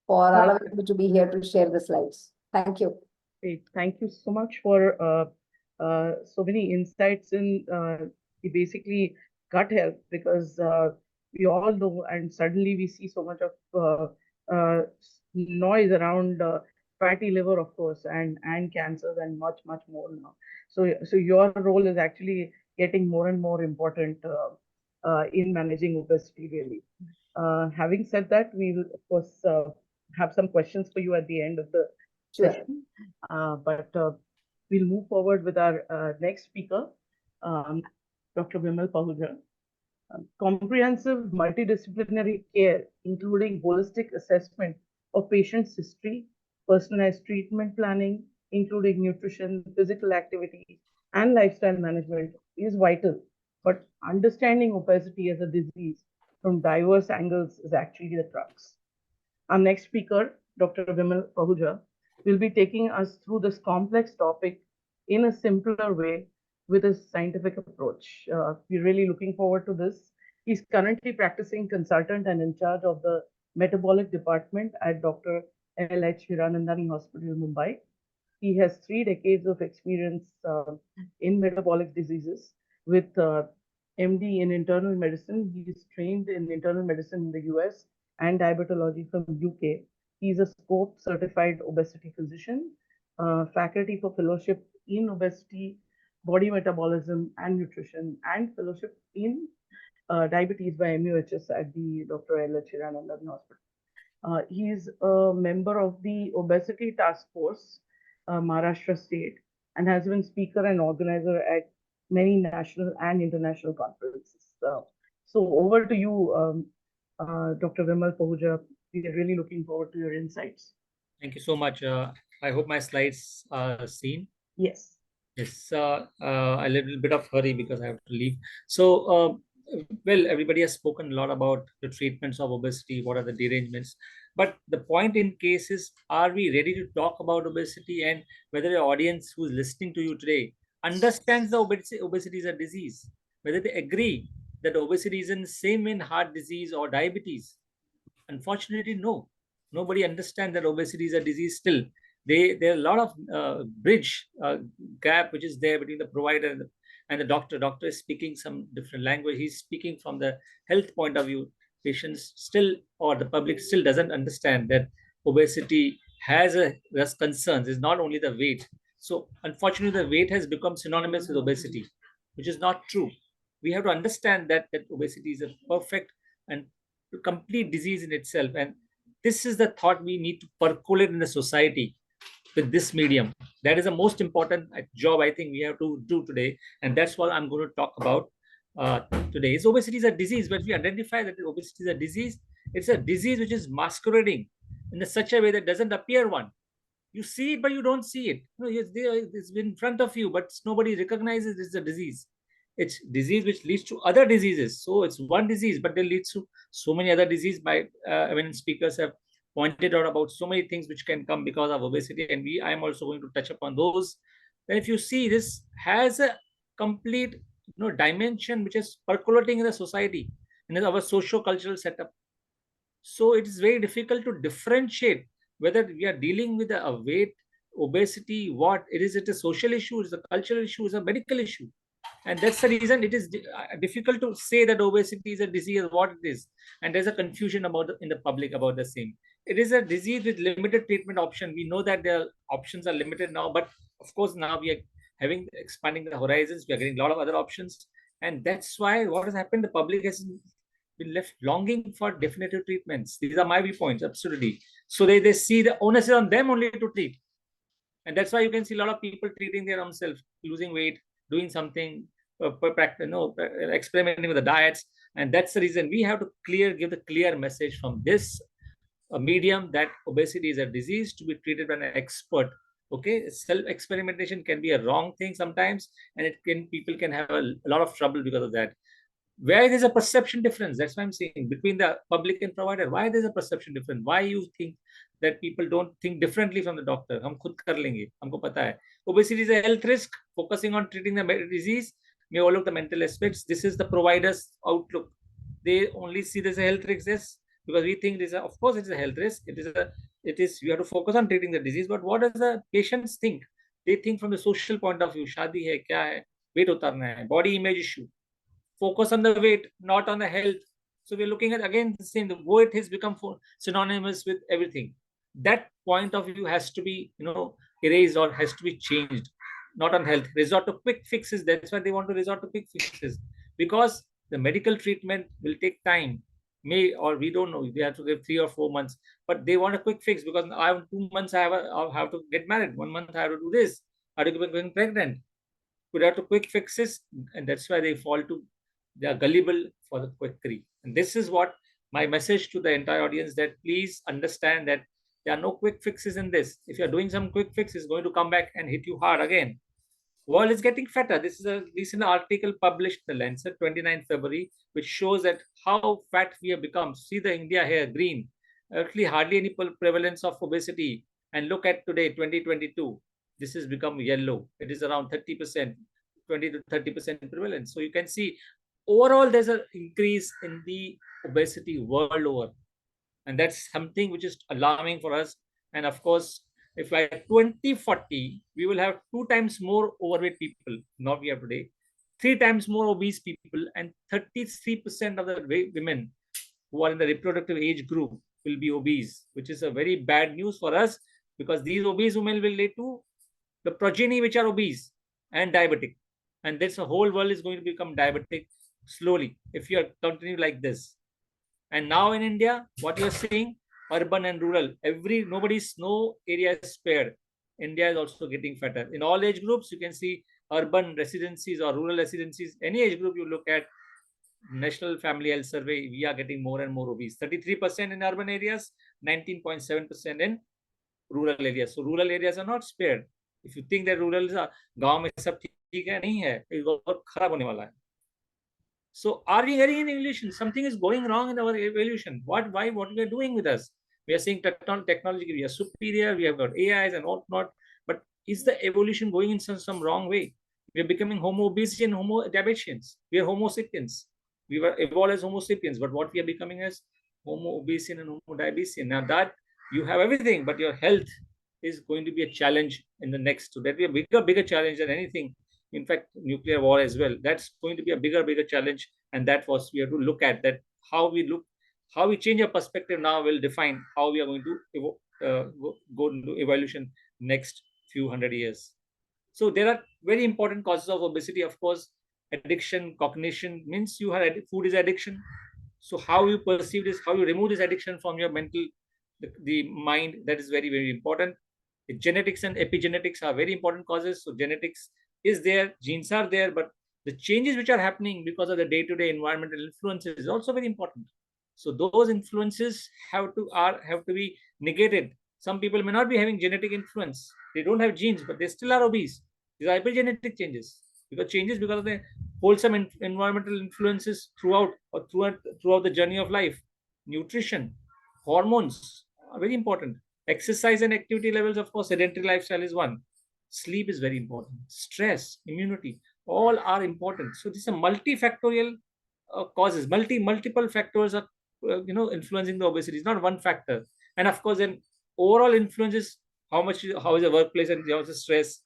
for allowing me to be here to share the slides. Thank you. Great. Thank you so much for so many insights in basically gut health, because we all know, and suddenly we see so much of noise around fatty liver, of course, and cancers and much more now. So your role is actually getting more and more important in managing obesity, really. Having said that, we will, of course, have some questions for you at the end of the session. But we'll move forward with our next speaker, Dr. Vimal Pahuja. Comprehensive multidisciplinary care, including holistic assessment of patient's history, personalized treatment planning, including nutrition, physical activity, and lifestyle management, is vital. But understanding obesity as a disease from diverse angles is actually the crux. Our next speaker, Dr. Vimal Pahuja, will be taking us through this complex topic in a simpler way with a scientific approach. We're really looking forward to this. He's currently practicing consultant and in charge of the Metabolic department at Dr. L.H. Hiranandani Hospital, Mumbai. He has 3 decades of experience in metabolic diseases with MD in internal medicine. He is trained in internal medicine in the US and diabetology from UK. He is a SCOPE certified obesity physician, faculty for fellowship in obesity, body metabolism and nutrition, and fellowship in diabetes by MUHS at the Dr. L.H. Hiranandani Hospital. He is a member of the Obesity Task Force, Maharashtra State, and has been speaker and organizer at many national and international conferences. So over to you, Dr. Vimal Pahuja. We are really looking forward to your insights. Thank you so much. I hope my slides are seen. Yes. Yes, a little bit of hurry because I have to leave. So, well, everybody has spoken a lot about the treatments of obesity, what are the derangements. But the point in case is, are we ready to talk about obesity, and whether the audience who's listening to you today understands the obesity is a disease, whether they agree that obesity is in the same in heart disease or diabetes. Unfortunately, no. Nobody understands that obesity is a disease still. There are a lot of bridge gap which is there between the provider and the doctor. Doctor is speaking some different language. He's speaking from the health point of view. Patients still, or the public still doesn't understand that obesity has concerns. It's not only the weight. So unfortunately, the weight has become synonymous with obesity, which is not true. We have to understand that obesity is a perfect and complete disease in itself. And this is the thought we need to percolate in the society with this medium. That is the most important job I think we have to do today. And that's what I'm going to talk about today. Is obesity is a disease. When we identify that obesity is a disease, it's a disease which is masquerading in such a way that doesn't appear one. You see it, but you don't see it. No, it's there, it's in front of you, but nobody recognizes it's a disease. It's disease which leads to other diseases. So it's one disease, but it leads to so many other diseases. By when speakers have pointed out about so many things which can come because of obesity, and I am also going to touch upon those. Then, if you see, this has a complete dimension which is percolating in the society and in our socio-cultural setup. So it is very difficult to differentiate whether we are dealing with a weight, obesity, what it is. It is a social issue, it is a cultural issue, it is a medical issue. And that's the reason it is difficult to say that obesity is a disease, what it is. And there's a confusion about in the public about the same. It is a disease with limited treatment option. We know that their options are limited now, but of course now we are expanding the horizons. We are getting a lot of other options. And that's why what has happened, the public has been left longing for definitive treatments. These are my viewpoints, absolutely. So they see the onus is on them only to treat. And that's why you can see a lot of people treating their own self, losing weight, doing something, experimenting with the diets. And that's the reason we have to give the clear message from this medium that obesity is a disease to be treated by an expert. Okay, self-experimentation can be a wrong thing sometimes, and people can have a lot of trouble because of that. Where there's a perception difference, that's what I'm saying, between the public and provider. Why there's a perception difference? Why you think that people don't think differently from the doctor? Hum khud kar lenge, humko pata hai. Obesity is a health risk. Focusing on treating the disease may overlook the mental aspects. This is the provider's outlook. They only see this as a health risk, yes, because we think this. Of course, it is a health risk. It is. You have to focus on treating the disease. But what does the patients think? They think from the social point of view. Shadi hai, kya hai, weight utarna hai, body image issue. Focus on the weight, not on the health. So we're looking at again the same. The weight has become synonymous with everything. That point of view has to be erased or has to be changed. Not on health. Resort to quick fixes. That's why they want to resort to quick fixes, because the medical treatment will take time. We don't know. They have to give 3 or 4 months, but they want a quick fix because I have 2 months. I have to get married. 1 month I have to do this. I have to get pregnant. We have to quick fixes, and that's why they are gullible for the quickery. And this is what my message to the entire audience, that please understand that there are no quick fixes in this. If you're doing some quick fix, it's going to come back and hit you hard again. World is getting fatter. This is a recent article published in the Lancet, 29th February, which shows that how fat we have become. See the India here, green. Actually, hardly any prevalence of obesity. And look at today, 2022. This has become yellow. It is around 30%, 20 to 30% prevalence. So you can see overall there's an increase in the obesity world over. And that's something which is alarming for us. And of course, if by 2040, we will have 2 times more overweight people, not we have today, 3 times more obese people, and 33% of the women who are in the reproductive age group will be obese, which is a very bad news for us, because these obese women will lead to the progeny which are obese and diabetic. And this whole world is going to become diabetic slowly if you continue like this. And now in India, what you're seeing, urban and rural, no area is spared. India is also getting fatter. In all age groups, you can see urban residencies or rural residencies, any age group you look at, National Family Health Survey, we are getting more and more obese. 33% in urban areas, 19.7% in rural areas. So rural areas are not spared. If you think that rural is गांव में सब ठीक है, नहीं है, बहुत खराब होने वाला है. So are we heading in evolution? Something is going wrong in our evolution. What we are doing with us? We are saying technology, we are superior, we have got AIs and whatnot, but is the evolution going in some wrong way? We are becoming Homo obesity and Homo diabetians. We are Homo sapiens. We were evolved as Homo sapiens, but what we are becoming as Homo obesity and Homo diabetian. Now that you have everything, but your health is going to be a challenge in the next. So that will be a bigger challenge than anything. In fact, nuclear war as well. That's going to be a bigger challenge, and that was we have to look at that. How we change our perspective now will define how we are going to go into evolution next few hundred years. So there are very important causes of obesity. Of course, addiction, cognition means you have food is addiction. So how you perceive this, how you remove this addiction from your mental, the mind, that is very, very important. The genetics and epigenetics are very important causes. So genetics is there, genes are there, but the changes which are happening because of the day-to-day environmental influences is also very important. So those influences have to be negated. Some people may not be having genetic influence. They don't have genes, but they still are obese. These are epigenetic changes, because of the wholesome environmental influences throughout the journey of life. Nutrition, hormones are very important. Exercise and activity levels, of course, sedentary lifestyle is one. Sleep is very important. Stress, immunity, all are important. So these are multifactorial causes. Multiple factors are influencing the obesity. It's not one factor. And of course, then overall influences how is the workplace and how is the stress,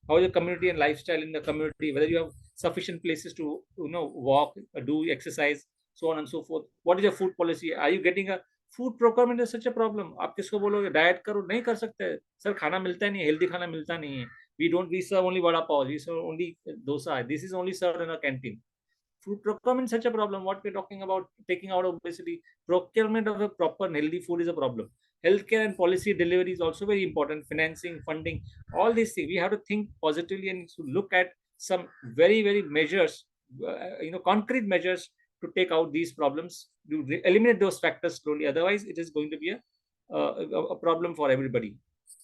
how is the community and lifestyle in the community, whether you have sufficient places to walk, do exercise, so on and so forth. What is your food policy? Are you getting a food procurement is such a problem. आप किसको बोलोगे diet करो, नहीं कर सकते sir, खाना मिलता नहीं है, हेल्दी खाना मिलता नहीं है. We serve only vada pav, we serve only dosa, this is only served in a canteen. Food procurement is such a problem. What we're talking about, taking out obesity, procurement of a proper and healthy food is a problem. Healthcare and policy delivery is also very important. Financing, funding, all these things. We have to think positively and to look at some very, very measures, concrete measures to take out these problems, to eliminate those factors slowly. Otherwise, it is going to be a problem for everybody.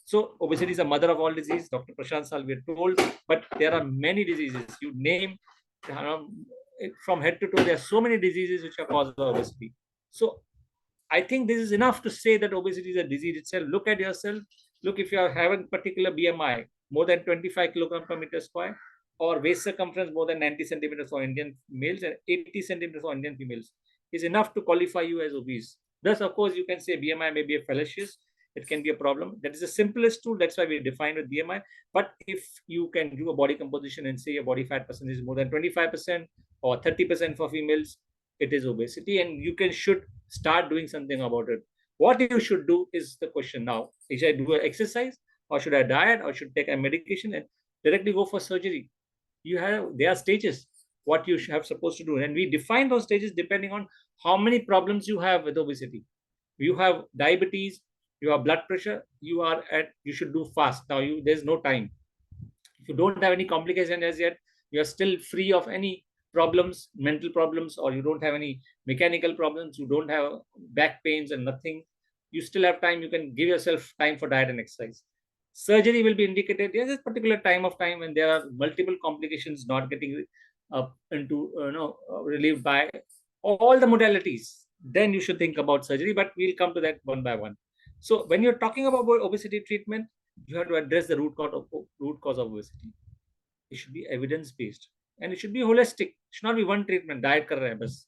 So obesity is the mother of all disease. Dr. Prashant Salvi told, but there are many diseases. You name from head to toe, there are so many diseases which are caused by obesity. So I think this is enough to say that obesity is a disease itself. Look at yourself. Look, if you are having particular BMI more than 25 kilogram per meter square, or waist circumference more than 90 centimeters for Indian males and 80 centimeters for Indian females, is enough to qualify you as obese. Thus, of course, you can say BMI may be a fallacious. It can be a problem. That is the simplest tool. That's why we define with BMI. But if you can do a body composition and say your body fat percentage is more than 25% or 30% for females, it is obesity, and you should start doing something about it. What you should do is the question now. Should I do an exercise, or should I diet, or should I take a medication and directly go for surgery? There are stages what you have supposed to do, and we define those stages depending on how many problems you have with obesity. You have diabetes, you have blood pressure, you should do fast. Now there's no time. If you don't have any complication as yet, you are still free of any problems, mental problems, or you don't have any mechanical problems, you don't have back pains and nothing, you still have time. You can give yourself time for diet and exercise. Surgery will be indicated. There's a particular time when there are multiple complications not getting relieved by all the modalities. Then you should think about surgery, but we'll come to that one by one. So when you're talking about obesity treatment, you have to address the root cause of obesity. It should be evidence-based and it should be holistic. It should not be one treatment, diet kar rahe hai bas.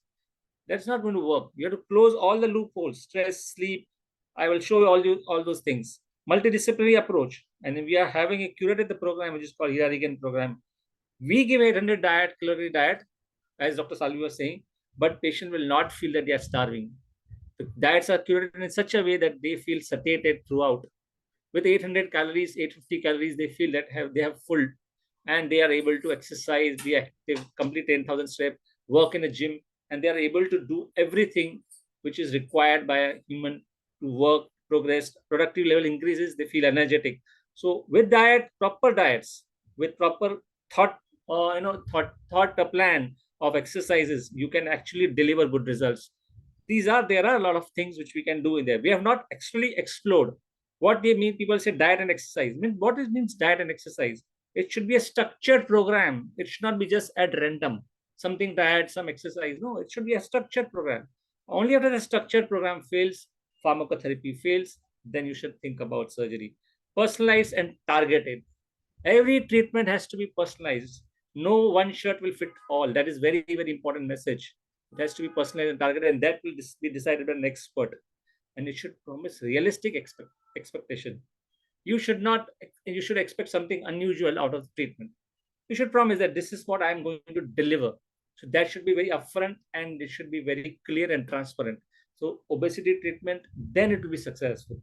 That's not going to work. You have to close all the loopholes, stress, sleep. I will show you all those things. Multidisciplinary approach. And we are having a curated program, which is called Hiranandani program. We give 800 calorie diet, as Dr. Salvi was saying, but patient will not feel that they are starving. The diets are curated in such a way that they feel satiated throughout. With 800 calories, 850 calories, they feel that they have full, and they are able to exercise, be active, complete 10,000 steps, work in a gym, and they are able to do everything which is required by a human to work, progress, productive level increases, they feel energetic. So with proper diets, with proper thought plan of exercises, you can actually deliver good results. There are a lot of things which we can do in there. We have not actually explored what they mean. People say diet and exercise. What it means diet and exercise? It should be a structured program. It should not be just at random. Something diet, some exercise. No, it should be a structured program. Only after the structured program fails, pharmacotherapy fails, then you should think about surgery. Personalized and targeted. Every treatment has to be personalized. No one shirt will fit all. That is very, very important message. It has to be personalized and targeted, and that will be decided by an expert. And it should promise realistic expectation. You should expect something unusual out of the treatment. You should promise that this is what I'm going to deliver. So that should be very upfront, and it should be very clear and transparent. So obesity treatment, then it will be successful.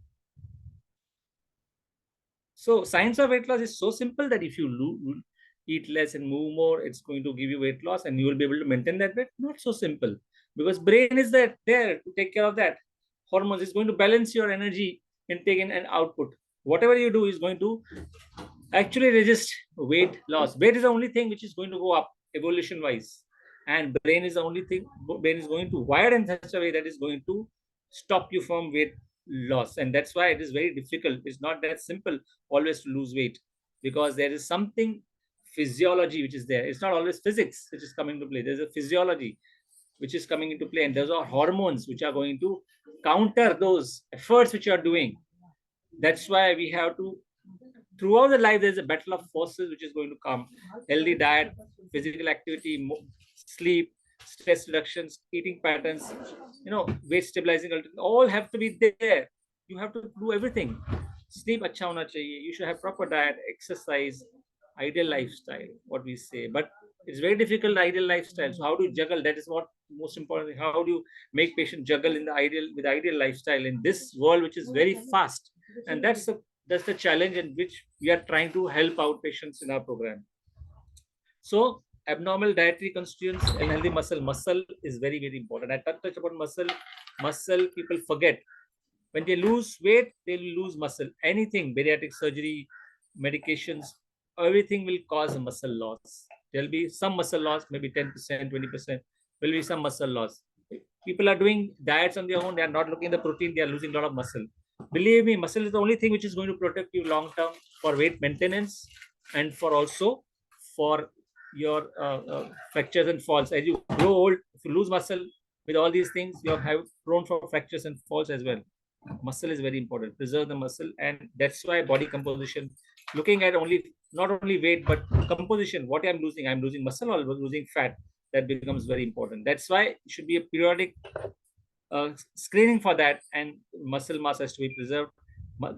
So science of weight loss is so simple that if you eat less and move more, it's going to give you weight loss and you will be able to maintain that weight. Not so simple. because brain is there to take care of that. Hormones is going to balance your energy intake and output. Whatever you do is going to actually resist weight loss. Weight is the only thing which is going to go up evolution wise, and brain is the only thing. Brain is going to wire in such a way that is going to stop you from weight loss, and that's why it is very difficult. It's not that simple always to lose weight, because there is something physiology which is there. It's not always physics which is coming to play. There's a physiology which is coming into play, and those are hormones which are going to counter those efforts which you are doing. That's why we have to, throughout the life, there's a battle of forces which is going to come. Healthy diet, physical activity, sleep, stress reductions, eating patterns, weight stabilizing, all have to be there. You have to do everything. Sleep acha hona chahiye. You should have proper diet, exercise, ideal lifestyle, what we say. But it's very difficult, ideal lifestyle. So how do you juggle? That is what most important. How do you make patient juggle in the ideal lifestyle in this world which is very fast? And that's the challenge in which we are trying to help out patients in our program. So abnormal dietary constituents and healthy muscle. Muscle is very, very important. I touched upon muscle. Muscle, people forget. When they lose weight, they will lose muscle. Anything, bariatric surgery, medications, everything will cause muscle loss. There'll be some muscle loss, maybe 10%, 20%, will be some muscle loss. People are doing diets on their own. They are not looking at the protein. They are losing a lot of muscle. Believe me, muscle is the only thing which is going to protect you long term for weight maintenance and for also for your fractures and falls. As you grow old, if you lose muscle with all these things, you have prone for fractures and falls as well. Muscle is very important. Preserve the muscle, and that's why body composition, looking at not only weight but composition. What I'm losing muscle or losing fat. That becomes very important. That's why it should be a periodic screening for that, and muscle mass has to be preserved.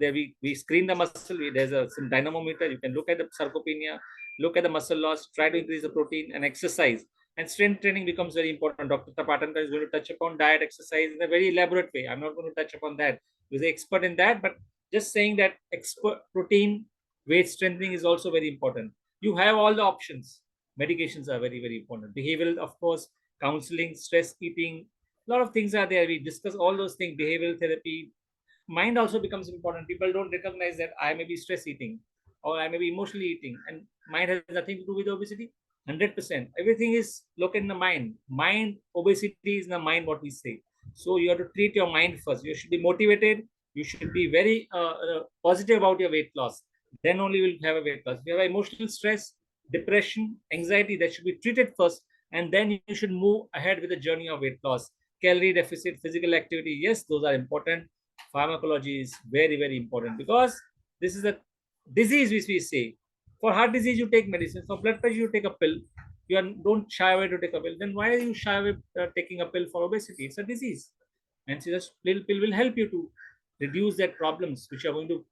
There we screen the muscle. There's some dynamometer. You can look at the sarcopenia, look at the muscle loss, try to increase the protein and exercise. And strength training becomes very important. Dr. Patankar is going to touch upon diet, exercise in a very elaborate way. I'm not going to touch upon that. He's an expert in that, but just saying that protein, weight strengthening is also very important. You have all the options. Medications are very, very important. Behavioral, of course, counseling, stress eating, a lot of things are there. We discuss all those things. Behavioral therapy. Mind also becomes important. People don't recognize that I may be stress eating or I may be emotionally eating, and mind has nothing to do with obesity. 100%. Everything is located in the mind. Obesity is in the mind, what we say. So you have to treat your mind first. You should be motivated. You should be very positive about your weight loss. Then only you will have a weight loss. If you have emotional stress, depression, anxiety, that should be treated first. And then you should move ahead with the journey of weight loss. Calorie deficit, physical activity, yes, those are important. Pharmacology is very, very important, because this is a disease which we say. For heart disease, you take medicine. For blood pressure, you take a pill. Don't shy away to take a pill. Then why are you shy away taking a pill for obesity? It's a disease. And so this pill will help you to reduce that problems which are going to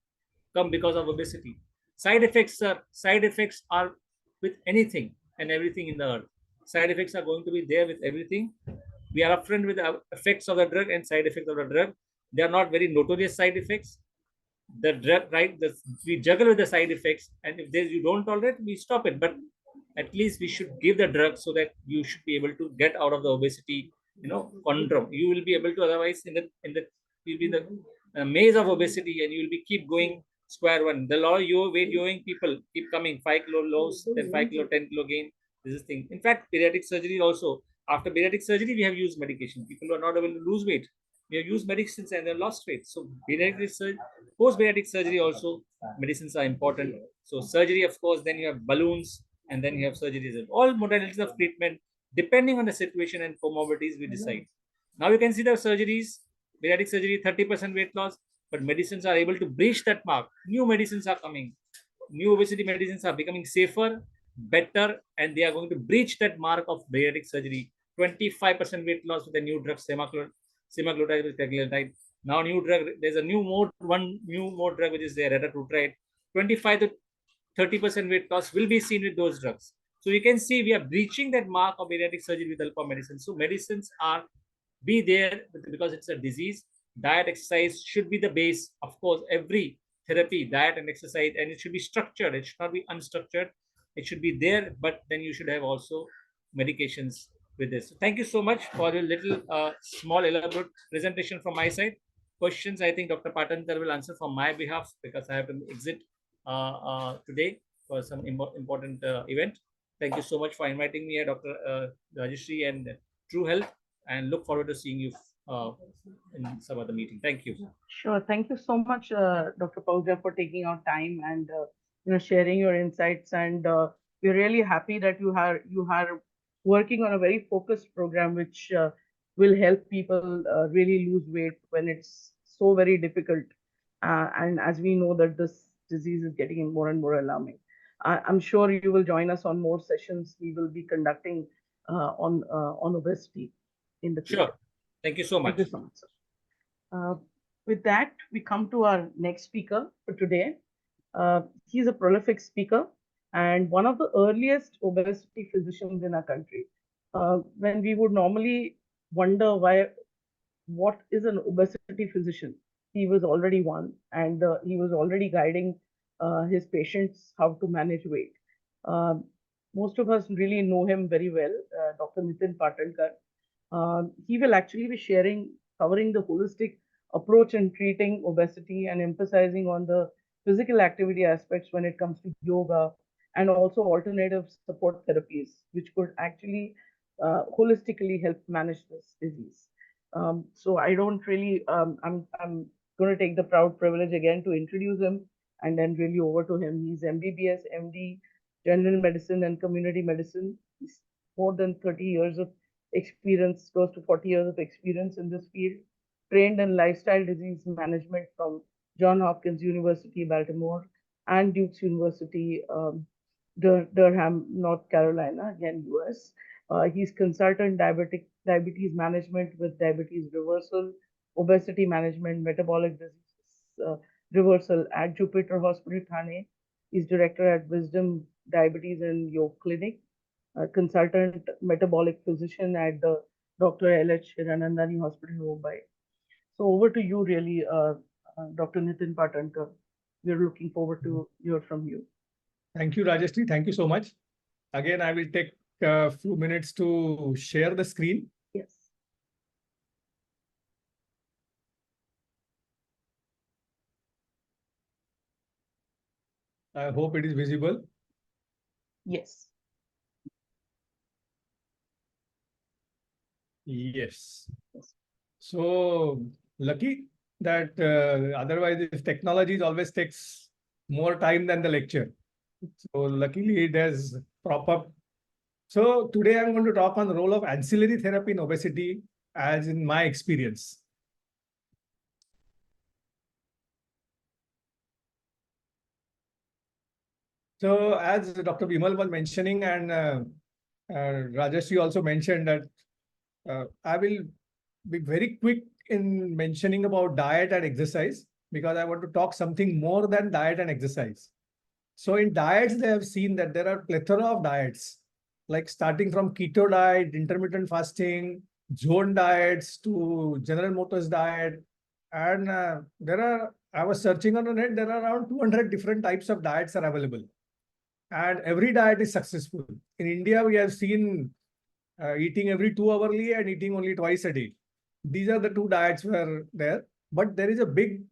come because of obesity. Side effects are with anything and everything in the earth. Side effects are going to be there with everything. We are upfront with the effects of the drug and side effects of the drug. They are not very notorious side effects. The drug, right? We juggle with the side effects, and if you don't tolerate, we stop it. But at least we should give the drug so that you should be able to get out of the obesity, conundrum. You will be able to, otherwise you'll be in the maze of obesity, and you will be keep going square one. The law weight yoing people keep coming, 5 kilo loss, then 5 kilo, 10 kilo gain. This is thing. In fact, bariatric surgery also. After bariatric surgery, we have used medication. People who are not able to lose weight, we have used medicines and they lost weight. So post-bariatric surgery also, medicines are important. So surgery, of course, then you have balloons, and then you have surgeries. All modalities of treatment, depending on the situation and comorbidities, we decide. Now you can see the surgeries, bariatric surgery, 30% weight loss, but medicines are able to breach that mark. New medicines are coming. New obesity medicines are becoming safer, better, and they are going to breach that mark of bariatric surgery. 25% weight loss with the new drug, semaglutide with Gadgil. Now new drug, there's a one more drug which is there, retatrutide. 25 to 30% weight loss will be seen with those drugs. So you can see we are breaching that mark of bariatric surgery with help of medicine. So medicines are be there because it's a disease. Diet, exercise should be the base. Of course, every therapy, diet and exercise, and it should be structured. It should not be unstructured. It should be there, but then you should have also medications with this. Thank you so much for your little small elaborate presentation from my side. Questions I think Dr. Patankar will answer from my behalf because I have to exit today for some important event. Thank you so much for inviting me here, Dr. Rajashree and True Health, and look forward to seeing you in some other meeting. Thank you. Sure. Thank you so much, Dr. Pahuja, for taking out time and sharing your insights. And we're really happy that you are working on a very focused program, which will help people really lose weight when it's so very difficult. And as we know that this disease is getting more and more alarming. I'm sure you will join us on more sessions we will be conducting on obesity in the future. Sure. Thank you so much. Thank you so much, sir. With that, we come to our next speaker for today. He's a prolific speaker and one of the earliest obesity physicians in our country. When we would normally wonder what is an obesity physician, he was already one, and he was already guiding his patients how to manage weight. Most of us really know him very well, Dr. Nitin Patankar. He will actually be covering the holistic approach in treating obesity and emphasizing on the physical activity aspects when it comes to yoga and also alternative support therapies, which could actually holistically help manage this disease. So I don't really, I'm going to take the proud privilege again to introduce him and then really over to him. He's MBBS, MD, General Medicine and Community Medicine. He's more than 30 years of experience, close to 40 years of experience in this field, trained in lifestyle disease management from Johns Hopkins University, Baltimore, and Duke's University, Durham, North Carolina, again, US. He's consultant diabetes management with diabetes reversal, obesity management, metabolic diseases reversal at Jupiter Hospital, Thane. He's director at Wisdom Diabetes and Yoga Clinic, consultant metabolic physician at the Dr. L.H. Hiranandani Hospital, Mumbai. So over to you, really, Dr. Nitin Patankar. We're looking forward to hear from you. Thank you, Rajashree. Thank you so much. Again, I will take a few minutes to share the screen. Yes. I hope it is visible. Yes. Yes. So lucky that otherwise this technology always takes more time than the lecture. So luckily it has prop up. So today I'm going to talk on the role of ancillary therapy in obesity as in my experience. So as Dr. Vimal was mentioning and Rajashree also mentioned that I will be very quick in mentioning about diet and exercise because I want to talk something more than diet and exercise. So in diets, they have seen that there are plethora of diets, like starting from keto diet, intermittent fasting, zone diets to General Motors diet. And I was searching on the net, there are around 200 different types of diets are available. And every diet is successful. In India, we have seen eating every 2 hourly and eating only twice a day. These are the two diets were there. But there is a big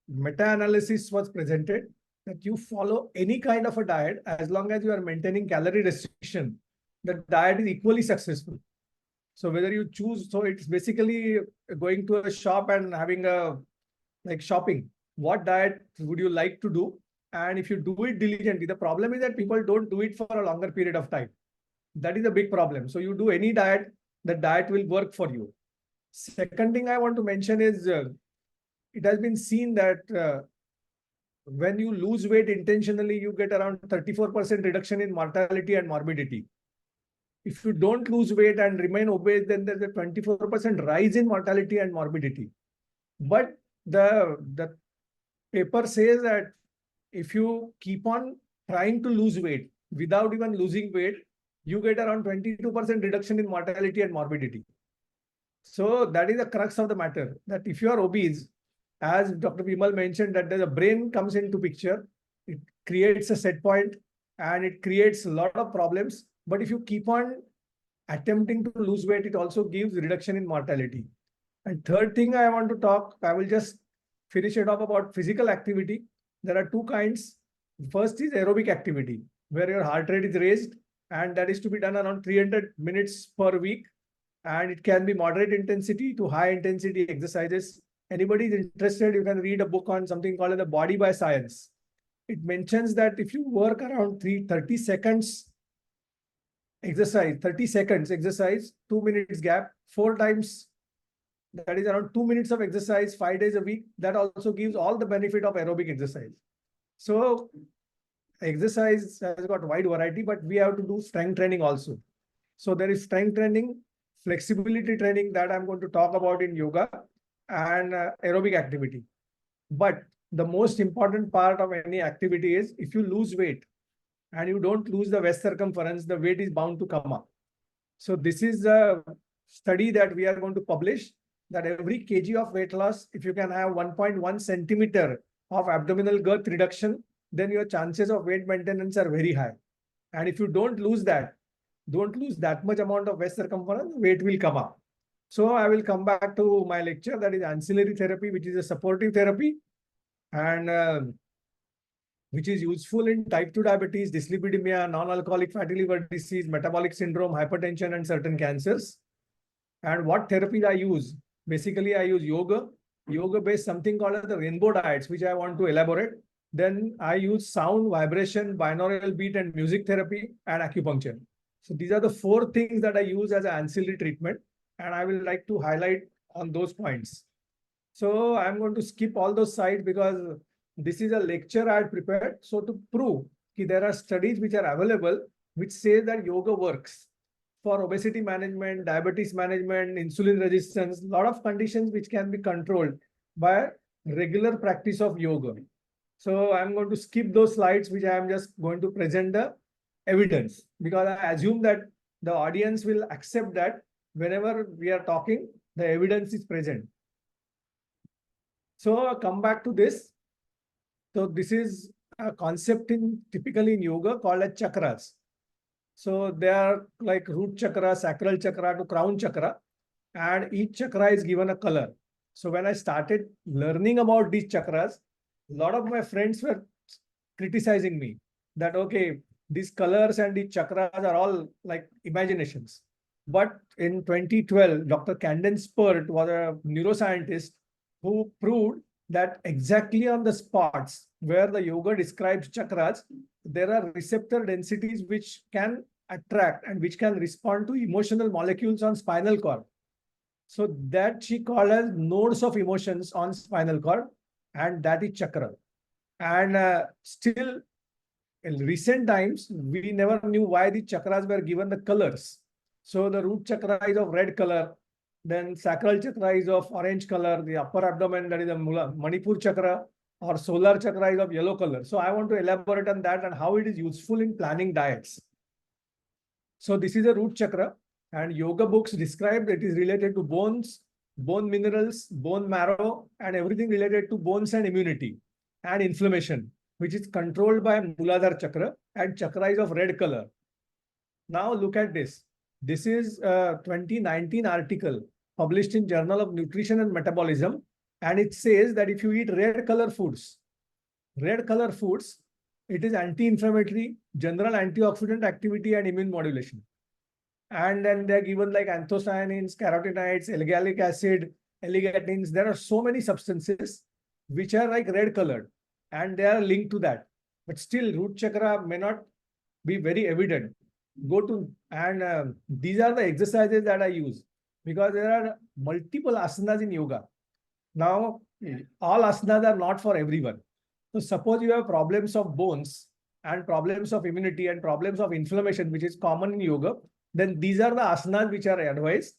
meta-analysis was presented that you follow any kind of a diet, as long as you are maintaining calorie restriction, the diet is equally successful. So whether you choose, so it's basically going to a shop and having a like shopping. What diet would you like to do? And if you do it diligently, the problem is that people don't do it for a longer period of time. That is a big problem. So you do any diet, the diet will work for you. Second thing I want to mention is it has been seen that when you lose weight intentionally, you get around 34% reduction in mortality and morbidity. If you don't lose weight and remain obese, then there's a 24% rise in mortality and morbidity. But the paper says that if you keep on trying to lose weight without even losing weight, you get around 22% reduction in mortality and morbidity. So that is the crux of the matter, that if you are obese, as Dr. Vimal mentioned, that the brain comes into picture, it creates a set point and it creates a lot of problems. But if you keep on attempting to lose weight, it also gives reduction in mortality. And third thing I want to talk, I will just finish it off about physical activity. There are two kinds. First is aerobic activity, where your heart rate is raised, and that is to be done around 300 minutes per week. And it can be moderate intensity to high intensity exercises. Anybody is interested, you can read a book on something called The Body by Science. It mentions that if you work around 30 seconds exercise, 30 seconds exercise, 2 minutes gap, 4 times, that is around 2 minutes of exercise, 5 days a week, that also gives all the benefit of aerobic exercise. So exercise has got wide variety, but we have to do strength training also. So there is strength training, flexibility training that I'm going to talk about in yoga, and aerobic activity. But the most important part of any activity is if you lose weight and you don't lose the waist circumference, the weight is bound to come up. So this is a study that we are going to publish, that every kg of weight loss, if you can have 1.1 centimeter of abdominal girth reduction, then your chances of weight maintenance are very high. And if you don't lose that much amount of waist circumference, weight will come up. So I will come back to my lecture, that is ancillary therapy, which is a supportive therapy, and which is useful in type 2 diabetes, dyslipidemia, non-alcoholic fatty liver disease, metabolic syndrome, hypertension, and certain cancers. And what therapies I use? Basically, I use yoga-based something called the rainbow diets, which I want to elaborate. Then I use sound, vibration, binaural beat, and music therapy, and acupuncture. So these are the 4 things that I use as an ancillary treatment, and I will like to highlight on those points. So I'm going to skip all those slides because this is a lecture I had prepared. So to prove that there are studies which are available which say that yoga works for obesity management, diabetes management, insulin resistance, a lot of conditions which can be controlled by regular practice of yoga. So I'm going to skip those slides, which I am just going to present the evidence, because I assume that the audience will accept that whenever we are talking, the evidence is present. So I'll come back to this. So this is a concept typically in yoga called as chakras. So they are like root chakra, sacral chakra to crown chakra, and each chakra is given a color. So when I started learning about these chakras, a lot of my friends were criticizing me that, okay, these colors and these chakras are all like imaginations. But in 2012, Dr. Candon Spurt was a neuroscientist who proved that exactly on the spots where the yoga describes chakras, there are receptor densities which can attract and which can respond to emotional molecules on spinal cord. So that she called as nodes of emotions on spinal cord, and that is chakra. And still in recent times, we never knew why the chakras were given the colors. So the root chakra is of red color, then sacral chakra is of orange color, the upper abdomen, that is the Manipur chakra or solar chakra, is of yellow color. So I want to elaborate on that and how it is useful in planning diets. So this is a root chakra, and yoga books describe it is related to bones, bone minerals, bone marrow, and everything related to bones and immunity and inflammation, which is controlled by Muladhara chakra, and chakra is of red color. Now look at this. This is a 2019 article published in Journal of Nutrition and Metabolism, and it says that if you eat red color foods, it is anti-inflammatory, general antioxidant activity, and immune modulation. And then they're given like anthocyanins, carotenoids, L-gallic acid, L-gatins. There are so many substances which are like red colored, and they are linked to that. But still, root chakra may not be very evident. These are the exercises that I use, because there are multiple asanas in yoga. Now, all asanas are not for everyone. So suppose you have problems of bones and problems of immunity and problems of inflammation, which is common in yoga, then these are the asanas which are advised.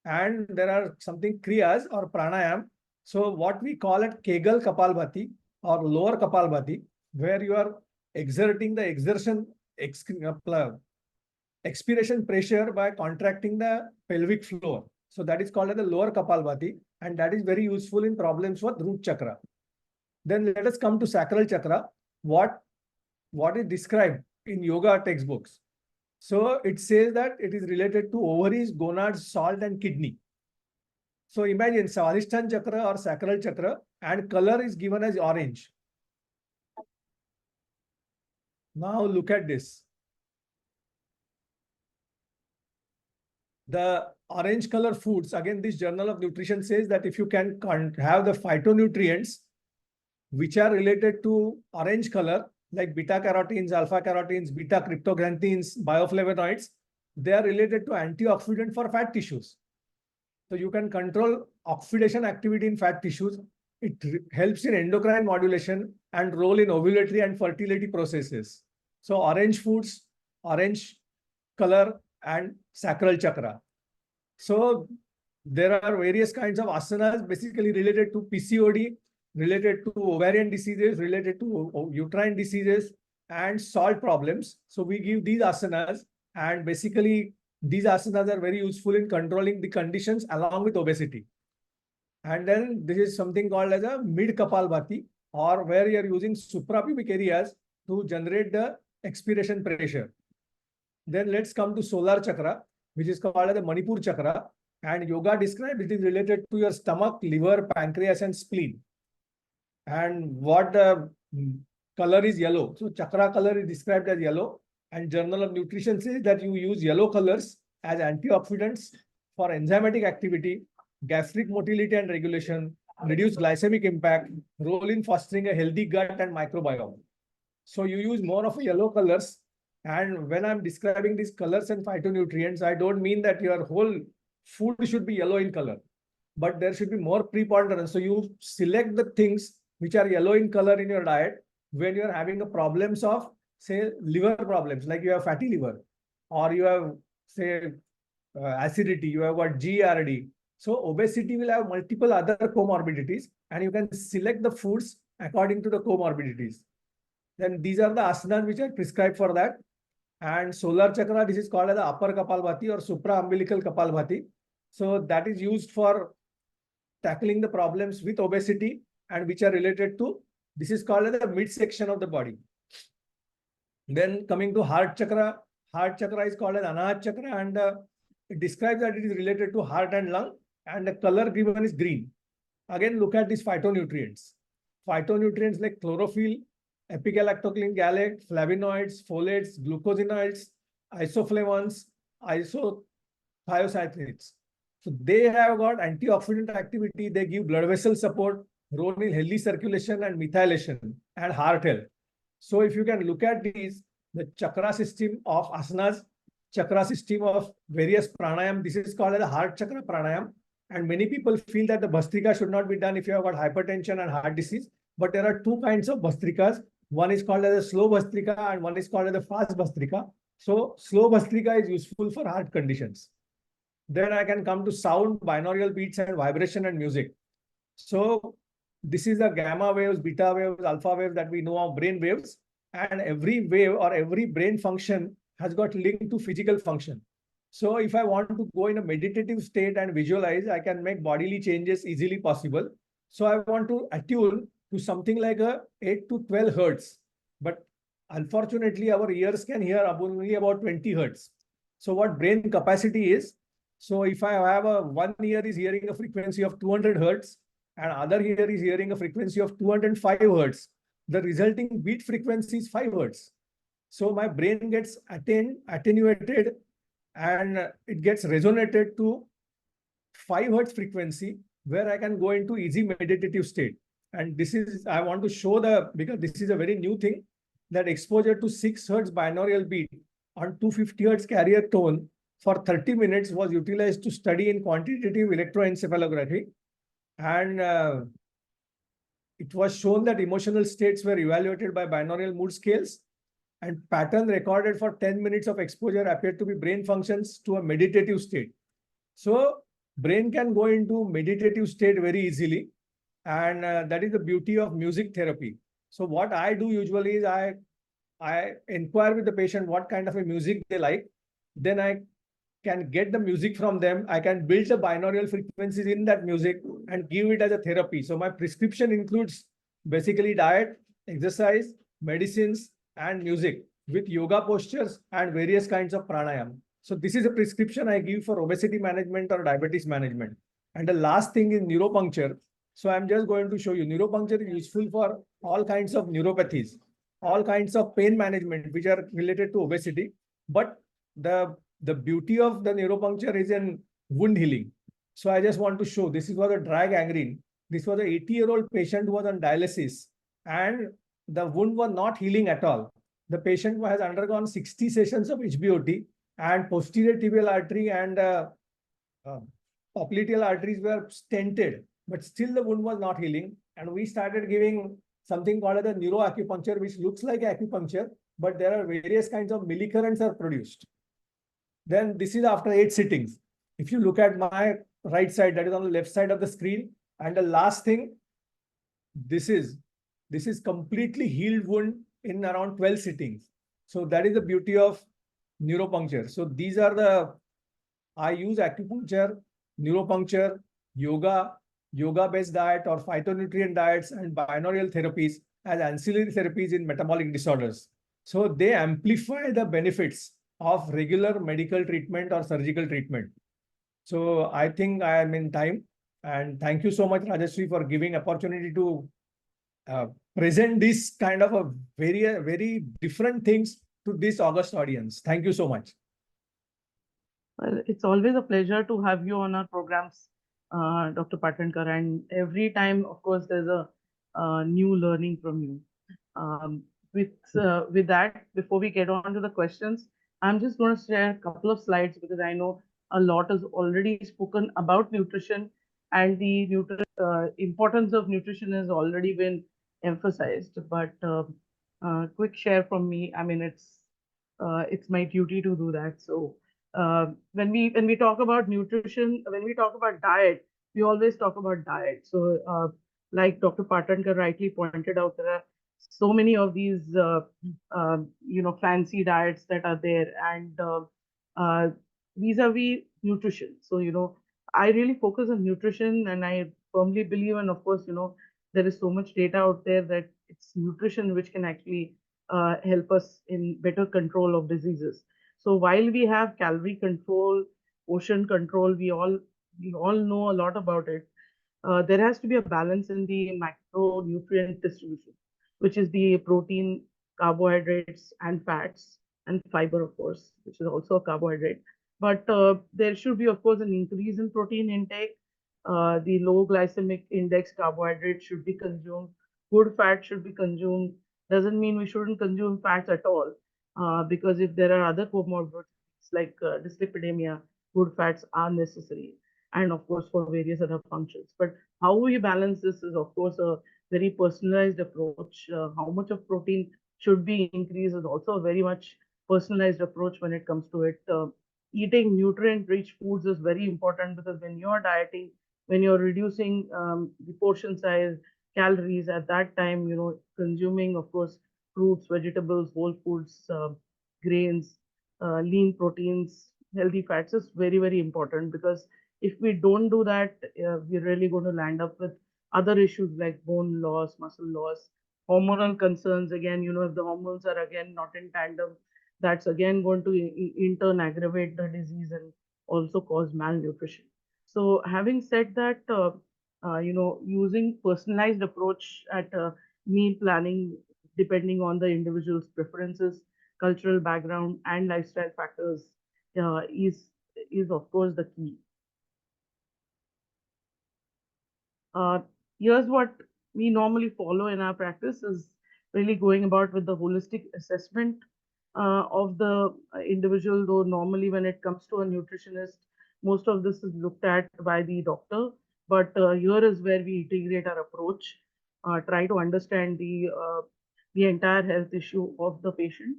And there are something kriyas or pranayam. So what we call it Kegel Kapalbhati or lower Kapalbhati, where you are exerting the expiration pressure by contracting the pelvic floor. So that is called as the lower Kapalbhati, and that is very useful in problems with root chakra. Then let us come to sacral chakra. What is described in yoga textbooks? So it says that it is related to ovaries, gonads, salt, and kidney. So imagine Swadhisthana chakra or sacral chakra, and color is given as orange. Now look at this. The orange color foods, again, this Journal of Nutrition says that if you can have the phytonutrients which are related to orange color, like beta carotenes, alpha carotenes, beta cryptoxanthines, bioflavonoids, they are related to antioxidant for fat tissues. So you can control oxidation activity in fat tissues. It helps in endocrine modulation and role in ovulatory and fertility processes. So orange foods, orange color, and sacral chakra. So there are various kinds of asanas basically related to PCOD, related to ovarian diseases, related to uterine diseases, and salt problems. So we give these asanas, and basically these asanas are very useful in controlling the conditions along with obesity. And then this is something called as a mid Kapalbhati, or where you are using suprapubic areas to generate the expiration pressure. Then let's come to solar chakra, which is called as the Manipur chakra. And yoga described it is related to your stomach, liver, pancreas, and spleen. And what the color is yellow. So chakra color is described as yellow. And Journal of Nutrition says that you use yellow colors as antioxidants for enzymatic activity, gastric motility and regulation, reduce glycemic impact, role in fostering a healthy gut and microbiome. So you use more of yellow colors. And when I'm describing these colors and phytonutrients, I don't mean that your whole food should be yellow in color, but there should be more preponderance. So you select the things which are yellow in color in your diet when you're having a problems of, say, liver problems, like you have fatty liver, or you have, say, acidity, you have got GERD. So obesity will have multiple other comorbidities, and you can select the foods according to the comorbidities. Then these are the asanas which are prescribed for that. And solar chakra, this is called as the upper Kapalbhati or supraumbilical Kapalbhati. So that is used for tackling the problems with obesity and which are related to, this is called as the midsection of the body. Then coming to heart chakra is called as Anahat chakra, and it describes that it is related to heart and lung, and the color given is green. Again, look at these phytonutrients. Phytonutrients like chlorophyll, epigalactocline gallate, flavonoids, folates, glucosinoids, isoflavones, isothiocyaninates. So they have got antioxidant activity. They give blood vessel support, role in healthy circulation and methylation, and heart health. So if you can look at these, the chakra system of asanas, chakra system of various pranayam, this is called as the heart chakra pranayam. And many people feel that the bhastrika should not be done if you have got hypertension and heart disease. But there are two kinds of bhastrikas. One is called as a slow bhastrika and one is called as a fast bhastrika. So slow bhastrika is useful for heart conditions. Then I can come to sound, binaural beats, and vibration and music. So this is the gamma waves, beta waves, alpha waves that we know of, brain waves. And every wave or every brain function has got linked to physical function. So if I want to go in a meditative state and visualize, I can make bodily changes easily possible. So I want to attune to something like a 8 to 12 hertz. But unfortunately, our ears can hear only about 20 hertz. So what brain capacity is, so if I have one ear is hearing a frequency of 200 hertz and other ear is hearing a frequency of 205 hertz, the resulting beat frequency is 5 hertz. So my brain gets attenuated and it gets resonated to 5 hertz frequency, where I can go into easy meditative state. And this is, I want to show because this is a very new thing, that exposure to 6 hertz binaural beat on 250 hertz carrier tone for 30 minutes was utilized to study in quantitative electroencephalography. And it was shown that emotional states were evaluated by binaural mood scales, and pattern recorded for 10 minutes of exposure appeared to be brain functions to a meditative state. So brain can go into meditative state very easily. And that is the beauty of music therapy. So what I do usually is I inquire with the patient what kind of a music they like. Then I can get the music from them. I can build the binaural frequencies in that music and give it as a therapy. So my prescription includes basically diet, exercise, medicines, and music. with yoga postures and various kinds of pranayam. So this is a prescription I give for obesity management or diabetes management. And the last thing is neuropuncture. So I'm just going to show you neuropuncture is useful for all kinds of neuropathies, all kinds of pain management, which are related to obesity. But the beauty of the neuropuncture is in wound healing. So I just want to show, this is was a dry gangrene. This was an 80-year-old patient who was on dialysis and the wound was not healing at all. The patient has undergone 60 sessions of HBOT and posterior tibial artery and popliteal arteries were stented, but still the wound was not healing. And we started giving something called the neuroacupuncture, which looks like acupuncture, but there are various kinds of millicurrents are produced. Then this is after 8 sittings. If you look at my right side, that is on the left side of the screen. And the last thing, this is completely healed wound in around 12 sittings. So that is the beauty of neuropuncture. So these are I use acupuncture, neuropuncture, yoga-based diet or phytonutrient diets and binaural therapies as ancillary therapies in metabolic disorders. So they amplify the benefits of regular medical treatment or surgical treatment. So I think I am in time. And thank you so much, Rajashree, for giving opportunity to present this kind of a very different things to this august audience. Thank you so much. Well, it's always a pleasure to have you on our programs, Dr. Patankar, and every time, of course, there's a new learning from you. With that, before we get on to the questions, I'm just going to share a couple of slides because I know a lot is already spoken about nutrition, and the importance of nutrition has already been emphasized. But quick share from me. I mean, it's my duty to do that. So when we talk about nutrition, when we talk about diet, we always talk about diet. So like Dr. Patankar rightly pointed out, there are so many of these fancy diets that are there, and vis-a-vis nutrition. So I really focus on nutrition, and I firmly believe, and of course there is so much data out there that it's nutrition which can actually help us in better control of diseases. So while we have calorie control, portion control, we all know a lot about it. There has to be a balance in the macronutrient distribution, which is the protein, carbohydrates, and fats, and fiber, of course, which is also a carbohydrate. But there should be, of course, an increase in protein intake. The low glycemic index carbohydrates should be consumed. Good fat should be consumed. Doesn't mean we shouldn't consume fats at all, because if there are other comorbidities like dyslipidemia, good fats are necessary, and of course for various other functions. But how we balance this is, of course, a very personalized approach. How much of protein should be increased is also a very much personalized approach when it comes to it. Eating nutrient-rich foods is very important, because when you're dieting, when you're reducing the portion size, calories, at that time, consuming, of course, fruits, vegetables, whole foods, grains, lean proteins, healthy fats is very important, because if we don't do that, we're really going to land up with other issues like bone loss, muscle loss, hormonal concerns. Again, if the hormones are again not in tandem, that's again going to in turn aggravate the disease and also cause malnutrition. So having said that, using personalized approach at meal planning, depending on the individual's preferences, cultural background, and lifestyle factors, is of course the key. Here's what we normally follow in our practice is really going about with the holistic assessment of the individual, though normally when it comes to a nutritionist, most of this is looked at by the doctor. But here is where we integrate our approach, try to understand the entire health issue of the patient,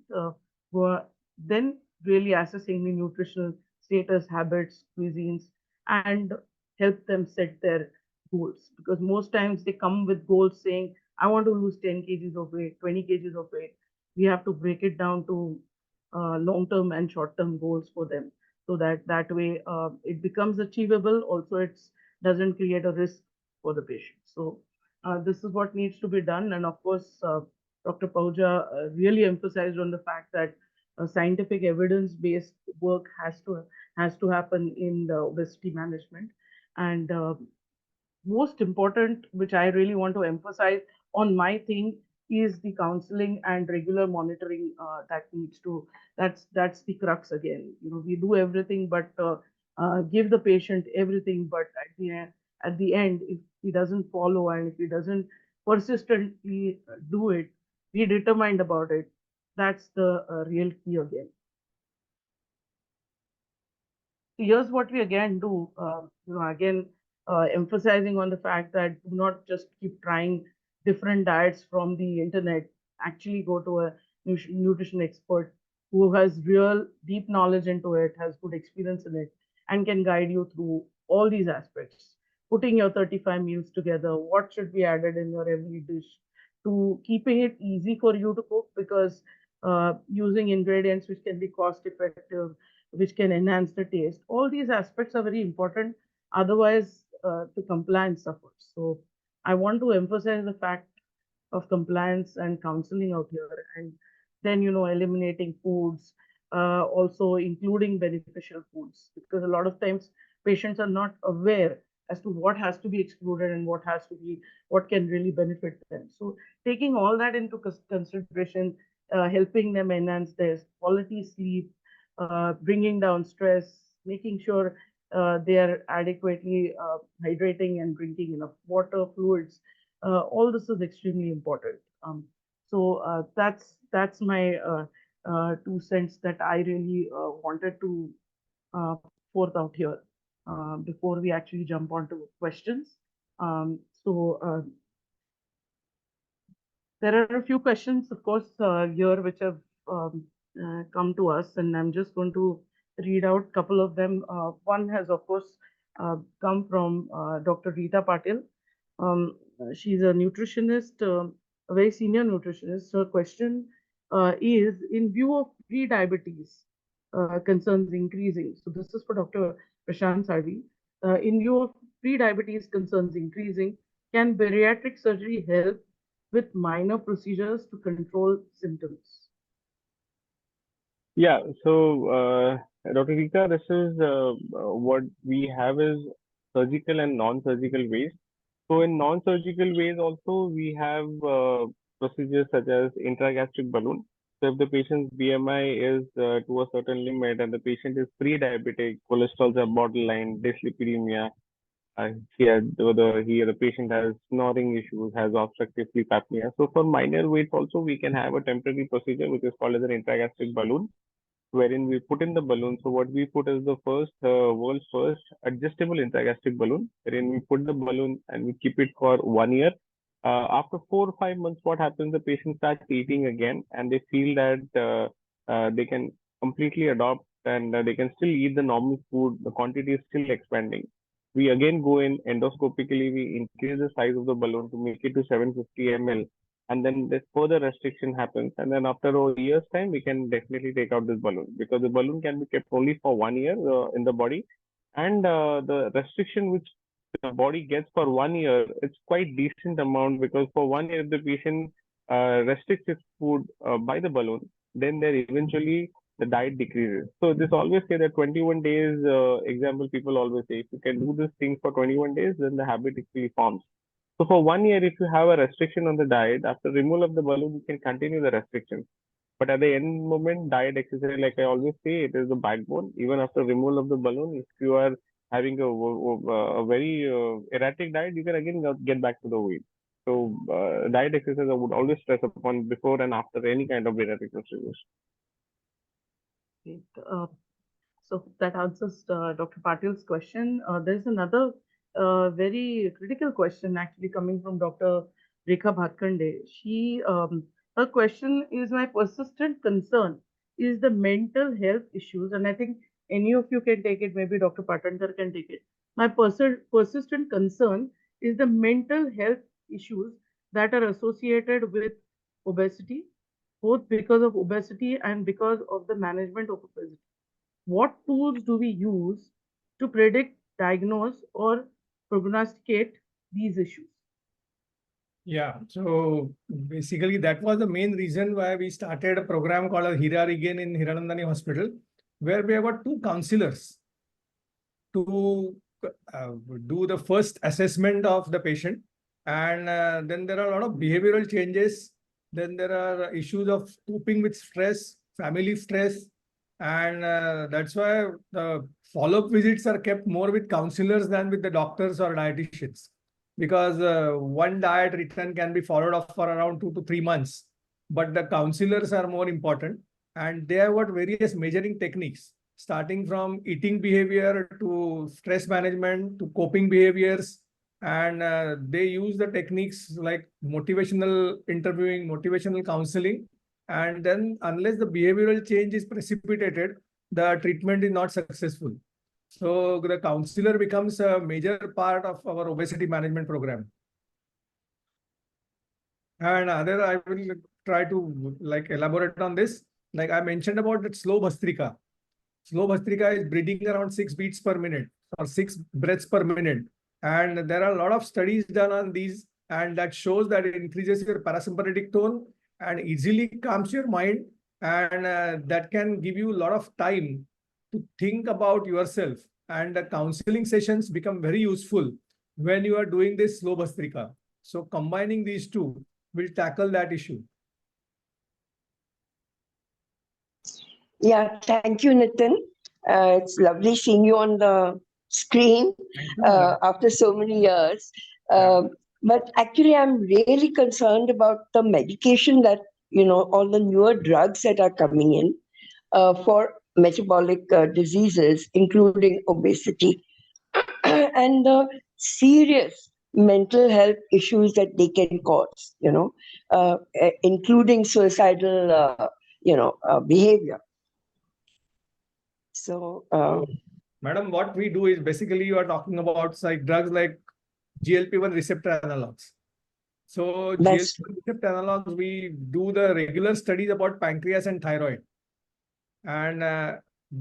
then really assessing the nutritional status, habits, cuisines, and help them set their goals. Because most times they come with goals saying, I want to lose 10 kgs of weight, 20 kgs of weight. We have to break it down to long-term and short-term goals for them, so that way it becomes achievable. Also, it doesn't create a risk for the patient. So this is what needs to be done. And of course, Dr. Pahuja really emphasized on the fact that scientific evidence-based work has to happen in the obesity management. And most important, which I really want to emphasize on my thing, is the counseling and regular monitoring that needs to. That's the crux again. We do everything, but give the patient everything, but at the end, if he doesn't follow and if he doesn't persistently do it, be determined about it. That's the real key again. Here's what we again do, again, emphasizing on the fact that do not just keep trying different diets from the internet. Actually go to a nutrition expert who has real deep knowledge into it, has good experience in it, and can guide you through all these aspects. Putting your 35 meals together, what should be added in your every dish, to keeping it easy for you to cook, because using ingredients which can be cost effective, which can enhance the taste. All these aspects are very important. Otherwise, the compliance suffers. So I want to emphasize the fact of compliance and counseling out here, and then eliminating foods, also including beneficial foods, because a lot of times patients are not aware as to what has to be excluded and what can really benefit them. So taking all that into consideration, helping them enhance their quality sleep, bringing down stress, making sure they are adequately hydrating and drinking enough water, fluids. All this is extremely important. So that's my 2 cents that I really wanted to uh, forth out here before we actually jump onto questions. So there are a few questions, of course, here which have come to us, and I'm just going to read out a couple of them. One has, of course, come from Dr. Rita Patil. She's a nutritionist, a very senior nutritionist. Her question is, in view of pre-diabetes concerns increasing, so this is for Dr. Prashant Salvi. In view of pre-diabetes concerns increasing, can bariatric surgery help with minor procedures to control symptoms? Yeah, so Dr. Rika, this is what we have is surgical and non-surgical ways. So in non-surgical ways also we have procedures such as intragastric balloon. So if the patient's BMI is to a certain limit and the patient is pre-diabetic, cholesterols are borderline, dyslipidemia, the patient has snoring issues, has obstructive sleep apnea. So for minor weights also we can have a temporary procedure which is called as an intragastric balloon, wherein we put in the balloon. So what we put is the world's first adjustable intragastric balloon, wherein we put the balloon and we keep it for 1 year. After 4 or 5 months, what happens? The patient starts eating again, and they feel that they can completely adopt and they can still eat the normal food. The quantity is still expanding. We again go in endoscopically. We increase the size of the balloon to make it to 750 ml, and then this further restriction happens, and then after a year's time we can definitely take out this balloon, because the balloon can be kept only for 1 year in the body, and the restriction which the body gets for 1 year, it's quite decent amount, because for 1 year if the patient restricts his food by the balloon, then there eventually the diet decreases. So this always say that 21 days example, people always say if you can do this thing for 21 days, then the habit actually forms. So for 1 year, if you have a restriction on the diet, after removal of the balloon, you can continue the restriction. But at the end moment, diet, exercise, like I always say, it is the backbone. Even after removal of the balloon, if you are having a very erratic diet, you can again get back to the weight. So diet, exercise, I would always stress upon before and after any kind of bariatric procedures. Great. So that answers Dr. Patil's question. There's another very critical question actually coming from Dr. Rekha Bhatkande. Her question is, my persistent concern is the mental health issues, and I think any of you can take it, maybe Dr. Patankar can take it. My persistent concern is the mental health issues that are associated with obesity, both because of obesity and because of the management of obesity. What tools do we use to predict, diagnose, or prognosticate these issues? Yeah, so basically that was the main reason why we started a program called a Hira Regain in Hiranandani Hospital, where we have got two counselors to uh, do the first assessment of the patient. And then there are a lot of behavioral changes. Then there are issues of coping with stress, family stress. And that's why the follow-up visits are kept more with counselors than with the doctors or dietitians. Because one diet return can be followed up for around 2 to 3 months. But the counselors are more important. And they have got various measuring techniques, starting from eating behavior to stress management to coping behaviors. And they use the techniques like motivational interviewing, motivational counseling. And then unless the behavioral change is precipitated, the treatment is not successful. So the counselor becomes a major part of our obesity management program. And other, I will try to elaborate on this. Like I mentioned about that slow Bhastrika. Slow Bhastrika is breathing around 6 beats per minute or 6 breaths per minute. And there are a lot of studies done on these, and that shows that it increases your parasympathetic tone and easily calms your mind. And that can give you a lot of time to think about yourself. And the counseling sessions become very useful when you are doing this slow Bhastrika. So combining these two will tackle that issue. Yeah, thank you, Nitin. It's lovely seeing you on the screen after so many years. But actually, I'm really concerned about the medication that, all the newer drugs that are coming in for metabolic diseases, including obesity, and the serious mental health issues that they can cause, including suicidal, behavior. So, Madam, what we do is basically you are talking about drugs like GLP-1 receptor analogs. So GLP-1 receptor analogs, we do the regular studies about pancreas and thyroid, and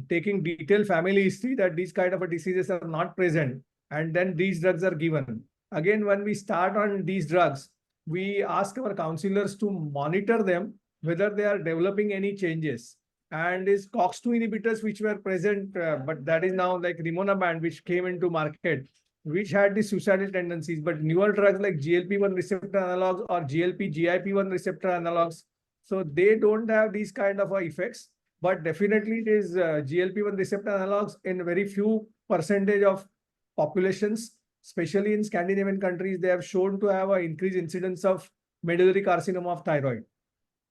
taking detailed family history that these kind of diseases are not present, and then these drugs are given. Again, when we start on these drugs, we ask our counselors to monitor them whether they are developing any changes. And these COX-2 inhibitors which were present, but that is now like rimonabant, which came into market, which had the suicidal tendencies. But newer drugs like GLP-1 receptor analogs or GLP-GIP-1 receptor analogs, so they don't have these kind of effects. But definitely it is GLP-1 receptor analogs in very few percentage of populations, especially in Scandinavian countries, they have shown to have an increased incidence of medullary carcinoma of thyroid.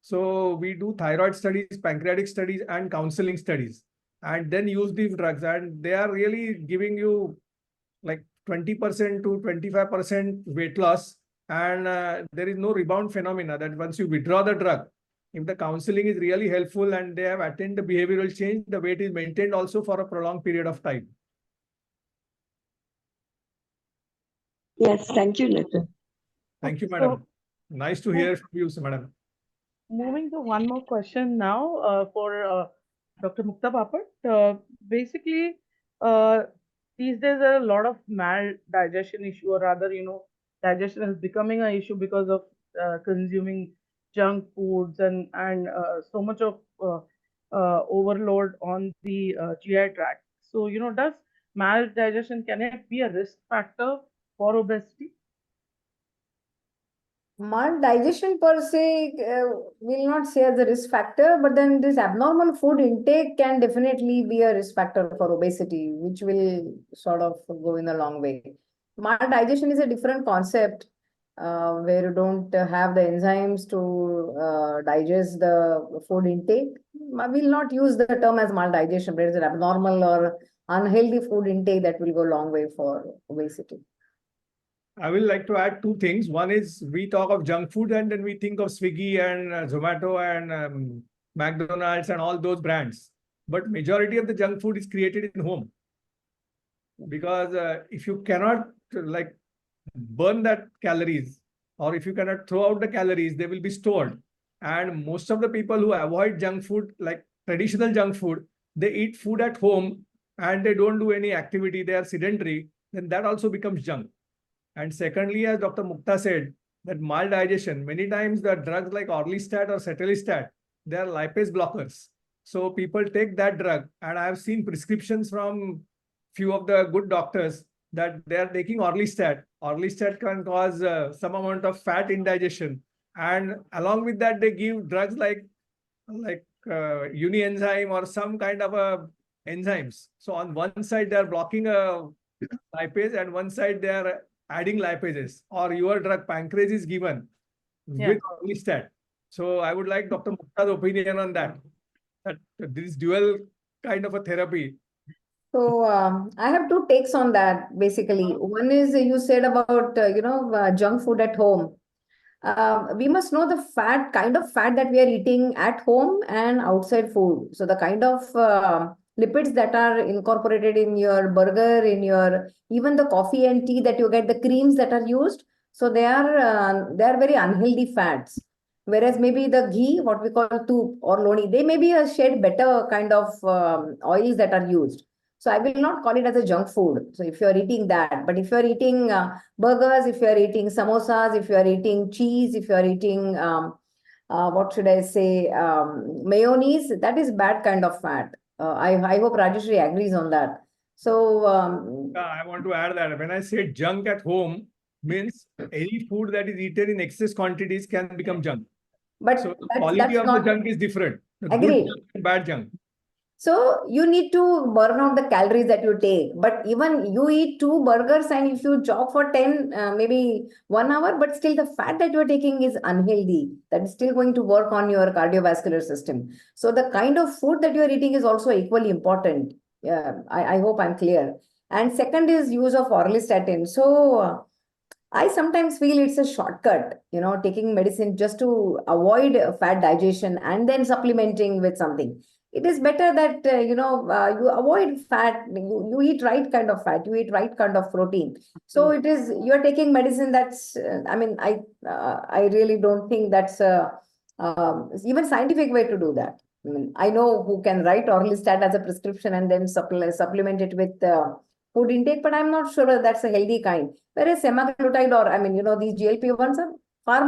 So we do thyroid studies, pancreatic studies, and counseling studies, and then use these drugs. And they are really giving you like 20% to 25% weight loss. And there is no rebound phenomena that once you withdraw the drug, if the counseling is really helpful and they have attained the behavioral change, the weight is maintained also for a prolonged period of time. Yes, thank you, Nitin. Thank you, madam. Nice to hear from you, madam. Moving to one more question now for Dr. Mukta Bapat. Basically, these days there are a lot of maldigestion issue, or rather, digestion is becoming an issue because of consuming junk foods and so much of overload on the GI tract. So, does maldigestion, can it be a risk factor for obesity? Maldigestion per se will not say as a risk factor, but then this abnormal food intake can definitely be a risk factor for obesity, which will sort of go in a long way. Maldigestion is a different concept where you don't have the enzymes to digest the food intake. I will not use the term as maldigestion, but it's an abnormal or unhealthy food intake that will go a long way for obesity. I will like to add two things. One is we talk of junk food and then we think of Swiggy and Zomato and McDonald's and all those brands. But majority of the junk food is created in home. Because if you cannot burn that calories, or if you cannot throw out the calories, they will be stored. And most of the people who avoid junk food, like traditional junk food, they eat food at home and they don't do any activity, they are sedentary, then that also becomes junk. And secondly, as Dr. Mukta said, that mild digestion, many times the drugs like Orlistat or Cetelistat, they are lipase blockers. So people take that drug, and I have seen prescriptions from few of the good doctors that they are taking Orlistat. Orlistat can cause some amount of fat indigestion, and along with that, they give drugs like unienzyme or some kind of a enzymes. So on one side, they are blocking a lipase, and one side they are adding lipases. Or your drug pancreas is given with Orlistat. So I would like Dr. Mukta's opinion on that. That this dual kind of a therapy. So I have two takes on that. Basically, one is you said about junk food at home. We must know the kind of fat that we are eating at home and outside food. So the kind of lipids that are incorporated in your burger, in your even the coffee and tea that you get, the creams that are used. So they are very unhealthy fats. Whereas maybe the ghee, what we call toop or loni, they may be a shade better kind of oils that are used. So I will not call it as a junk food. So if you are eating that, but if you are eating burgers, if you are eating samosas, if you are eating cheese, if you are eating what should I say, mayonnaise, that is bad kind of fat. I hope Rajashree agrees on that. So I want to add that when I say junk at home, means any food that is eaten in excess quantities can become junk. But so the quality that's of not, the junk is different. The good agreed. junk and bad junk. So you need to burn out the calories that you take. But even you eat 2 burgers and if you jog for 10, maybe 1 hour, but still the fat that you're taking is unhealthy. That is still going to work on your cardiovascular system. So the kind of food that you're eating is also equally important. I hope I'm clear. And second is use of orlistatin. So I sometimes feel it's a shortcut, taking medicine just to avoid fat digestion and then supplementing with something. It is better that, you avoid fat, you eat right kind of fat, you eat right kind of protein. So it is, you're taking medicine that's, I really don't think that's a even scientific way to do that. I know who can write Orlistat as a prescription and then supplement it with food intake, but I'm not sure whether that's a healthy kind. Whereas semaglutide or, these GLP-1s are far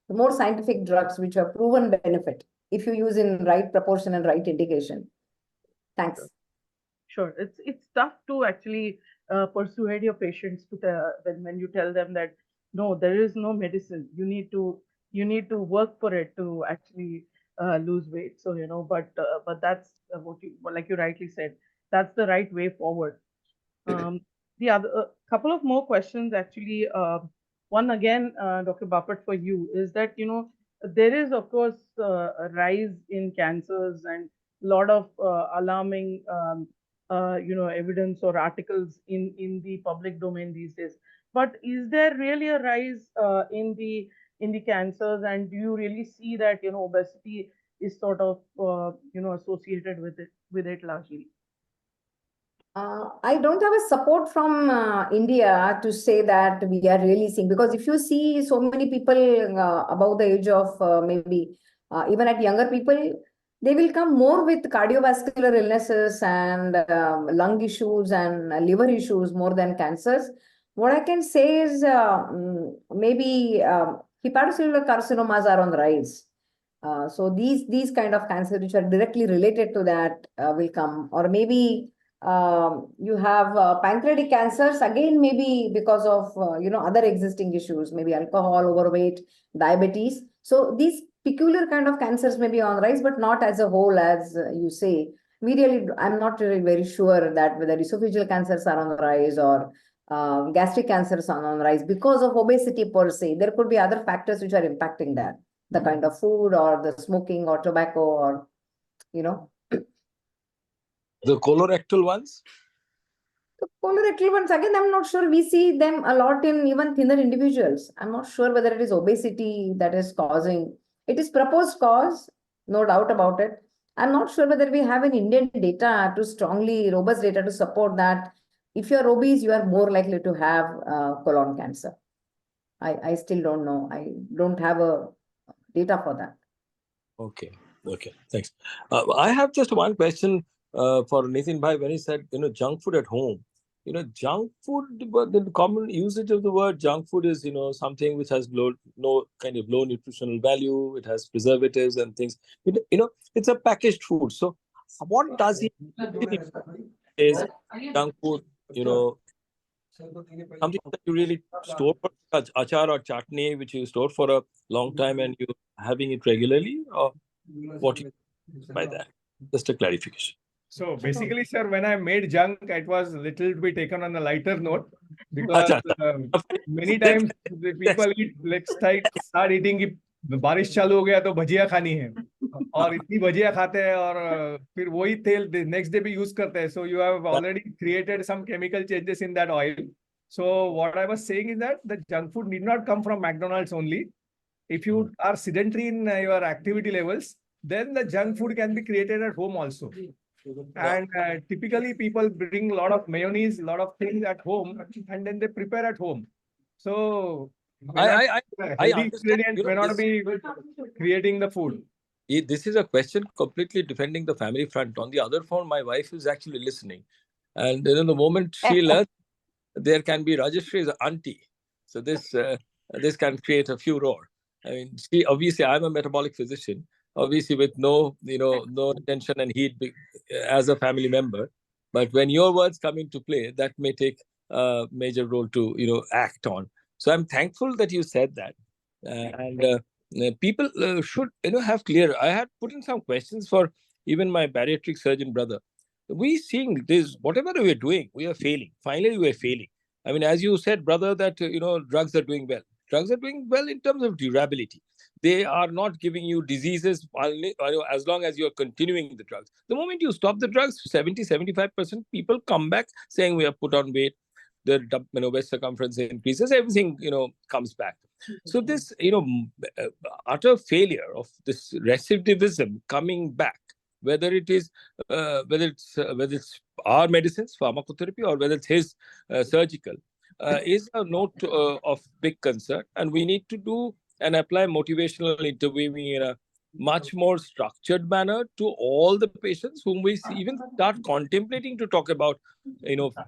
more scientific drugs which have proven benefit if you use in right proportion and right indication. Thanks. Sure. It's tough to actually persuade your patients to when you tell them that no, there is no medicine. You need to work for it to actually lose weight. So but that's what like you rightly said. That's the right way forward. The other couple of more questions actually. One again, Dr. Bapat, for you is that there is of course a rise in cancers and a lot of alarming evidence or articles in the public domain these days. But is there really a rise in the cancers, and do you really see that obesity is sort of associated with it largely? I don't have a support from India to say that we are really seeing, because if you see so many people above the age of maybe even at younger people, they will come more with cardiovascular illnesses and lung issues and liver issues more than cancers. What I can say is maybe hepatocellular carcinomas are on the rise. So these kind of cancers which are directly related to that will come, or maybe you have pancreatic cancers, again maybe because of other existing issues, maybe alcohol, overweight, diabetes. So these peculiar kind of cancers may be on rise, but not as a whole, as you say. I'm not really very sure that whether esophageal cancers are on the rise or gastric cancers are on the rise because of obesity per se. There could be other factors which are impacting that, the kind of food or the smoking or tobacco or The colorectal ones? The colorectal ones, again, I'm not sure. We see them a lot in even thinner individuals. I'm not sure whether it is obesity that is causing. It is proposed cause, no doubt about it. I'm not sure whether we have an Indian data robust data to support that. If you're obese, you are more likely to have colon cancer. I still don't know. I don't have a data for that. Okay, thanks. I have just one question for Nitin Bhai. When he said, junk food at home, junk food, but the common usage of the word junk food is, something which has no kind of low nutritional value. It has preservatives and things. It's a packaged food. So what does it is junk food, something that you really store for achar or chutney, which you store for a long time and you're having it regularly, or what you mean by that? Just a clarification. So basically, sir, when I made junk, it was little to be taken on a lighter note because Acha, acha. many times the people eat, let's start eating कि बारिश चालू हो गया तो भजिया खानी है और इतनी भजिया खाते हैं और फिर वही तेल नेक्स्ट डे भी यूज करते हैं. So you have already created some chemical changes in that oil. So what I was saying is that the junk food need not come from McDonald's only. If you are sedentary in your activity levels, then the junk food can be created at home also. And typically people bring a lot of mayonnaise, a lot of things at home, and then they prepare at home. So I healthy understand. ingredients may not be creating the food. This is a question completely defending the family front. On the other phone, my wife is actually listening. And the moment she learns, there can be Rajashree as auntie. So this can create a furor. I mean, obviously, I'm a metabolic physician, obviously with no attention and heat as a family member. But when your words come into play, that may take a major role to, act on. So I'm thankful that you said that. People should, have clear. I had put in some questions for even my bariatric surgeon brother. We seeing this, whatever we are doing, we are failing. Finally, we are failing. I mean, as you said, brother, that, drugs are doing well. Drugs are doing well in terms of durability. They are not giving you diseases as long as you are continuing the drugs. The moment you stop the drugs, 70-75% people come back saying we have put on weight, the waist circumference increases, everything, comes back. So this, utter failure of this recidivism coming back, whether it's our medicines, pharmacotherapy, or whether it's his surgical, is a note of big concern. And we need to do and apply motivational interviewing in a much more structured manner to all the patients whom we even start contemplating to talk about,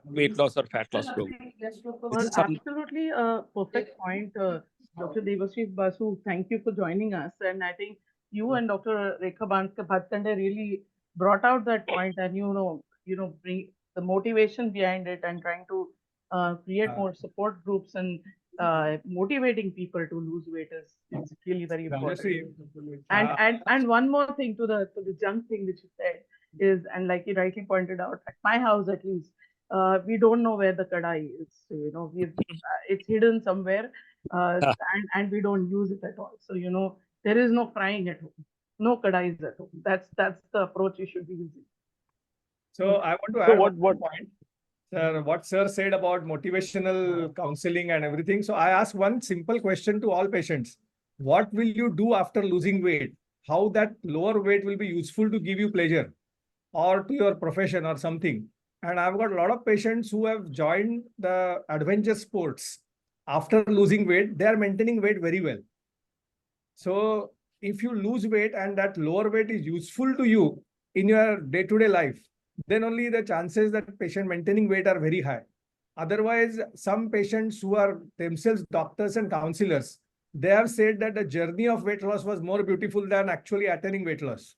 weight loss or fat loss program. Well, absolutely a perfect point, Dr. Devashree Basu. Thank you for joining us. And I think you and Dr. Rekha Bhatkande really brought out that point, and bring the motivation behind it and trying to create more support groups and motivating people to lose weight is really very important. And one more thing to the junk thing which you said is, and like you rightly pointed out, at my house at least, we don't know where the kadai is. So, it's hidden somewhere, and we don't use it at all. So there is no frying at home, no kadais at home. That's the approach you should be using. So I want to add one point. Sir, what sir said about motivational counseling and everything. So I ask one simple question to all patients. What will you do after losing weight? How that lower weight will be useful to give you pleasure or to your profession or something. And I've got a lot of patients who have joined the adventure sports. After losing weight, they are maintaining weight very well. So if you lose weight and that lower weight is useful to you in your day-to-day life, then only the chances that patient maintaining weight are very high. Otherwise, some patients who are themselves doctors and counselors, they have said that the journey of weight loss was more beautiful than actually attaining weight loss.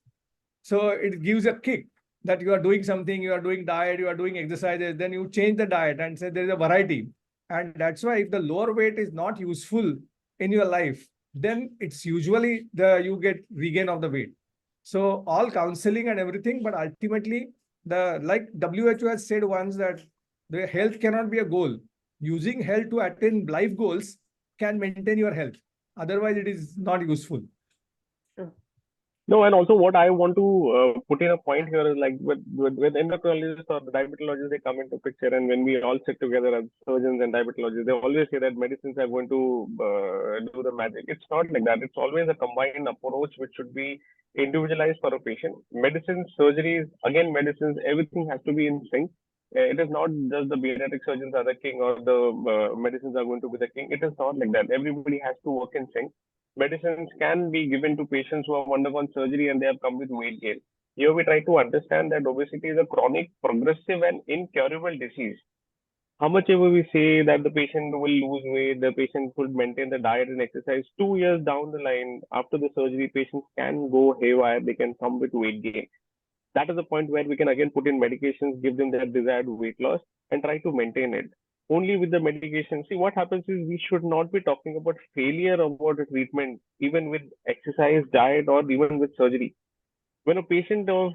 So it gives a kick that you are doing something, you are doing diet, you are doing exercises, then you change the diet and say there is a variety. And that's why if the lower weight is not useful in your life, then it's usually you get regain of the weight. So all counseling and everything, but ultimately, like WHO has said once that the health cannot be a goal. Using health to attain life goals can maintain your health. Otherwise, it is not useful. No, and also what I want to put in a point here is like with endocrinologists or the diabetologists, they come into picture, and when we all sit together as surgeons and diabetologists, they always say that medicines are going to do the magic. It's not like that. It's always a combined approach which should be individualized for a patient. Medicines, surgeries, again medicines, everything has to be in sync. It is not just the pediatric surgeons are the king or the medicines are going to be the king. It is not like that. Everybody has to work in sync. Medicines can be given to patients who have undergone surgery and they have come with weight gain. Here we try to understand that obesity is a chronic, progressive, and incurable disease. how much ever we say that the patient will lose weight, the patient should maintain the diet and exercise, 2 years down the line, after the surgery, patients can go haywire, they can come with weight gain. That is the point where we can again put in medications, give them that desired weight loss, and try to maintain it. Only with the medication. See, what happens is we should not be talking about failure about a treatment, even with exercise, diet, or even with surgery. When a patient of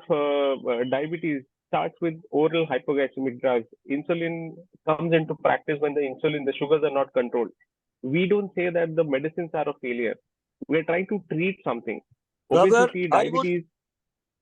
diabetes starts with oral hypoglycemic drugs, insulin comes into practice when the sugars are not controlled. We don't say that the medicines are a failure. We're trying to treat something. Brother, Obesity, diabetes.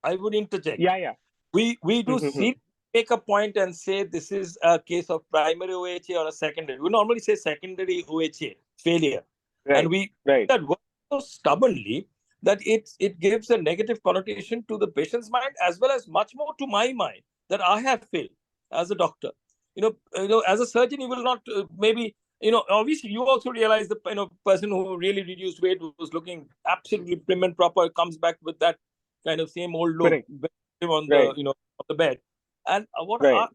I would interject. Yeah. We do see make a point and say this is a case of primary OHA or a secondary. We normally say secondary OHA failure, Right. and we that work so stubbornly that it gives a negative connotation to the patient's mind as well as much more to my mind that I have failed as a doctor. As a surgeon, you will not maybe. Obviously, you also realize the person who really reduced weight was looking absolutely prim and proper comes back with that kind of same old look on the on the bed. And what I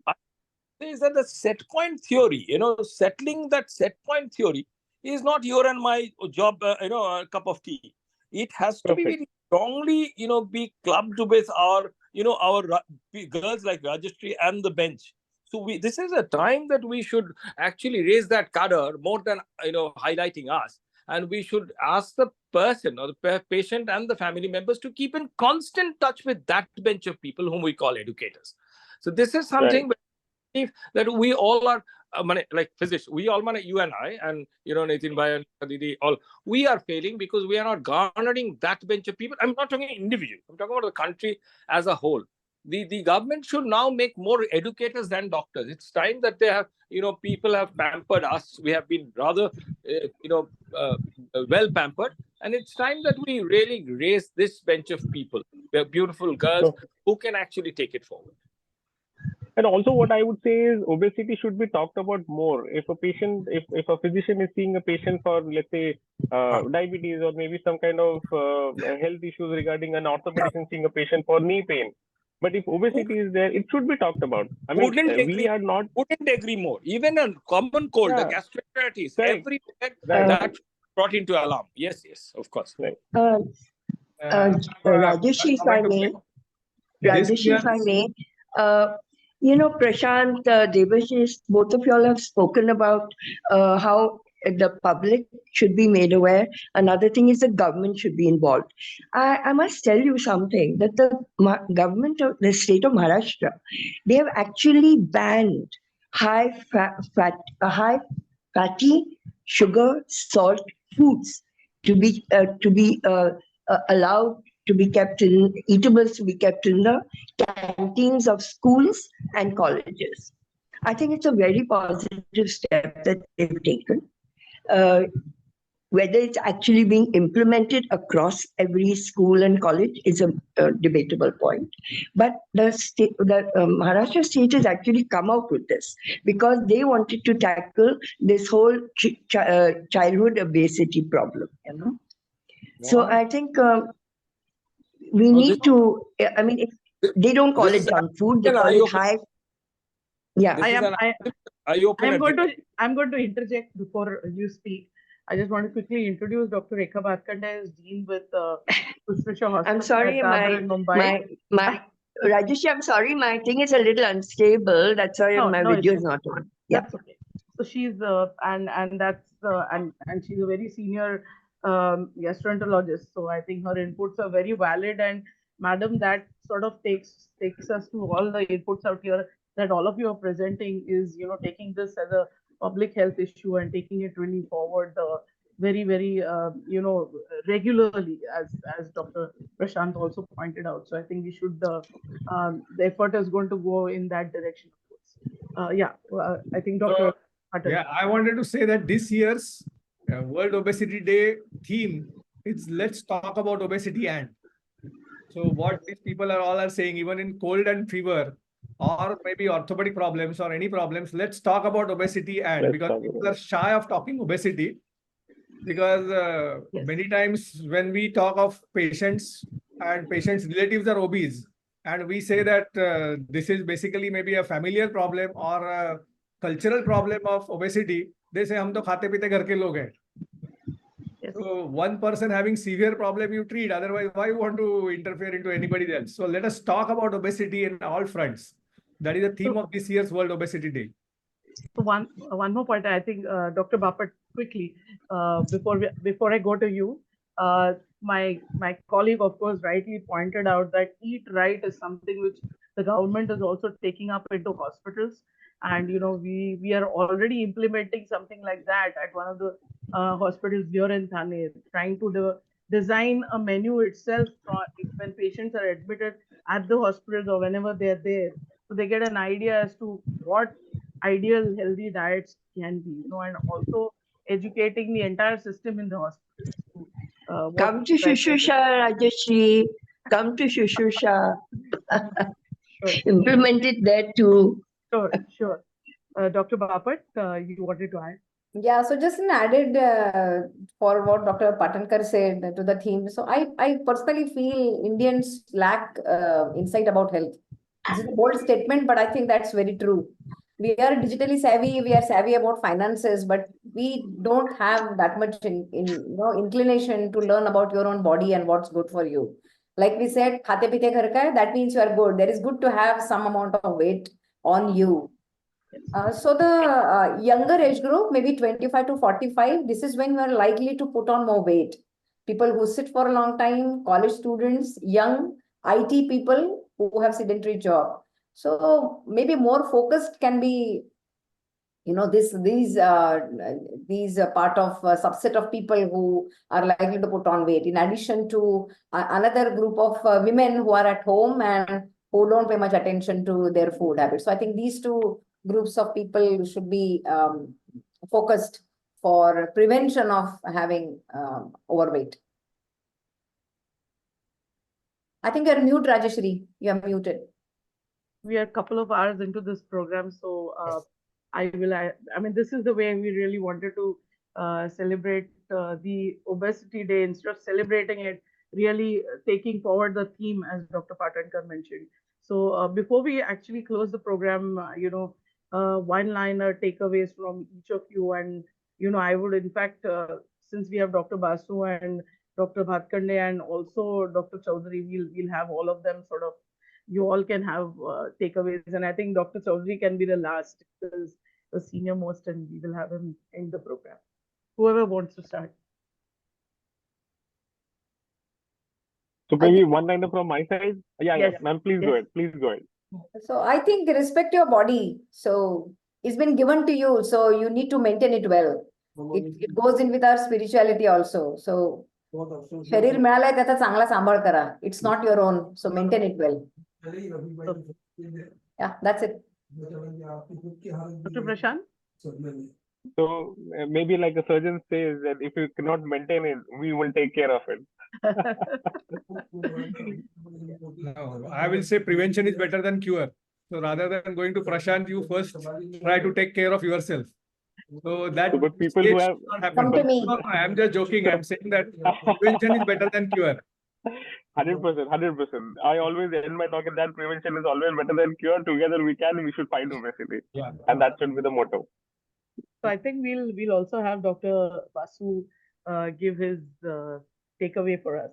say is that the set point theory, settling that set point theory is not your and my job, a cup of tea. It has to be very strongly, be clubbed with our girls like Rajashree and the bench. So this is a time that we should actually raise that cadre more than highlighting us, and we should ask the person or the patient and the family members to keep in constant touch with that bench of people whom we call educators. So this is something that we all are like physicians. We all, you and I, and Nitin Bhai and Didi, all we are failing because we are not garnering that bench of people. I'm not talking individual. I'm talking about the country as a whole. The government should now make more educators than doctors. It's time that they have, people have pampered us. We have been rather, well pampered. And it's time that we really raise this bench of people. They're beautiful girls who can actually take it forward. And also what I would say is obesity should be talked about more. If a physician is seeing a patient for, let's say, diabetes or maybe some kind of health issues regarding an orthopedist seeing a patient for knee pain. But if obesity is there, it should be talked about. I mean, Couldn't agree more. Even a common cold, a gastroenteritis, every that brought into alarm. Yes, of course. Right. Rajashree, if I may, Prashant, Debashish, both of y'all have spoken about how the public should be made aware. Another thing is the government should be involved. I must tell you something, that the government of the state of Maharashtra, they have actually banned high fatty, sugar, salt foods to be allowed to be kept in, eatables to be kept in the canteens of schools and colleges. I think it's a very positive step that they've taken. Whether it's actually being implemented across every school and college is a debatable point. But the Maharashtra state has actually come out with this because they wanted to tackle this whole childhood obesity problem. So I think we need to. I mean, they don't call it junk food; they call it high. Yeah, I'm going to interject before you speak. I just want to quickly introduce Dr. Rekha Bhatkande as Dean with Hospital. I'm sorry, my Rajashree, I'm sorry, my thing is a little unstable. That's why my video is not on. Yeah. That's okay. So she's and she's a very senior gastroenterologist. So I think her inputs are very valid. And madam, that sort of takes us to all the inputs out here that all of you are presenting is, taking this as a public health issue and taking it really forward very, very, regularly, as Dr. Prashant also pointed out. So I think we should, the effort is going to go in that direction, of course. I think Dr. I wanted to say that this year's World Obesity Day theme is let's talk about obesity. And so what these people are saying, even in cold and fever, or maybe orthopedic problems or any problems, let's talk about obesity. And because people are shy of talking obesity, because many times when we talk of patients and patients' relatives are obese, and we say that this is basically maybe a familial problem or cultural problem of obesity, they say हम तो खाते पीते घर के लोग हैं. Yes. So one person having severe problem you treat, otherwise why you want to interfere into anybody else? So let us talk about obesity in all fronts. That is the theme of this year's World Obesity Day. So one more point, I think, Dr. Bapat, quickly, before I go to you, my colleague, of course, rightly pointed out that eat right is something which the government is also taking up into hospitals, and we are already implementing something like that at one of the hospitals here in Thane, trying to design a menu itself when patients are admitted at the hospitals or whenever they are there, so they get an idea as to what ideal healthy diets can be, and also educating the entire system in the hospitals. Come to Shushusha, Rajashree. Come to Shushusha. Sure. Implement it there too. Sure. Dr. Bapat, you wanted to add? Yeah, so just an added for what Dr. Patankar said to the theme. So I personally feel Indians lack insight about health. This is a bold statement, but I think that's very true. We are digitally savvy, we are savvy about finances, but we don't have that much inclination to learn about your own body and what's good for you. Like we said, khate pite ghar ka hai, that means you are good. There is good to have some amount of weight on you. So the younger age group, maybe 25 to 45, this is when you are likely to put on more weight. People who sit for a long time, college students, young IT people who have sedentary job. So maybe more focused can be, these part of a subset of people who are likely to put on weight. In addition to another group of women who are at home and who don't pay much attention to their food habits. So I think these two groups of people should be focused for prevention of having overweight. I think you're mute, Rajashree. You're muted. We are a couple of hours into this program, so I mean, this is the way we really wanted to celebrate the Obesity Day. Instead of celebrating it, really taking forward the theme, as Dr. Patankar mentioned. So before we actually close the program, one-liner takeaways from each of you. And, I would, in fact, since we have Dr. Basu and Dr. Bhatkande and also Dr. Chaudhary, we'll have all of them sort of, you all can have takeaways. And I think Dr. Chaudhary can be the last because the senior most, and we will have him end the program. Whoever wants to start. So maybe one liner from my side. Yeah, Yes. ma'am, please go ahead. Please go ahead. So I think respect your body. So it's been given to you, so you need to maintain it well. It goes in with our spirituality also. So शरीर मिळालाय त्याचा चांगला सांभाळ करा. It's not your own, so maintain it well. Yeah, that's it. Dr. Prashant? So maybe like a surgeon says that if you cannot maintain it, we will take care of it. No, I will say prevention is better than cure. So rather than going to Prashant, you first try to take care of yourself. So that So, but people who have Come to me. No, I'm just joking. I'm saying that prevention is better than cure. 100%. I always end my talk in that prevention is always better than cure. Together we should fight obesity. Yeah. And that should be the motto. So I think we'll also have Dr. Basu give his takeaway for us.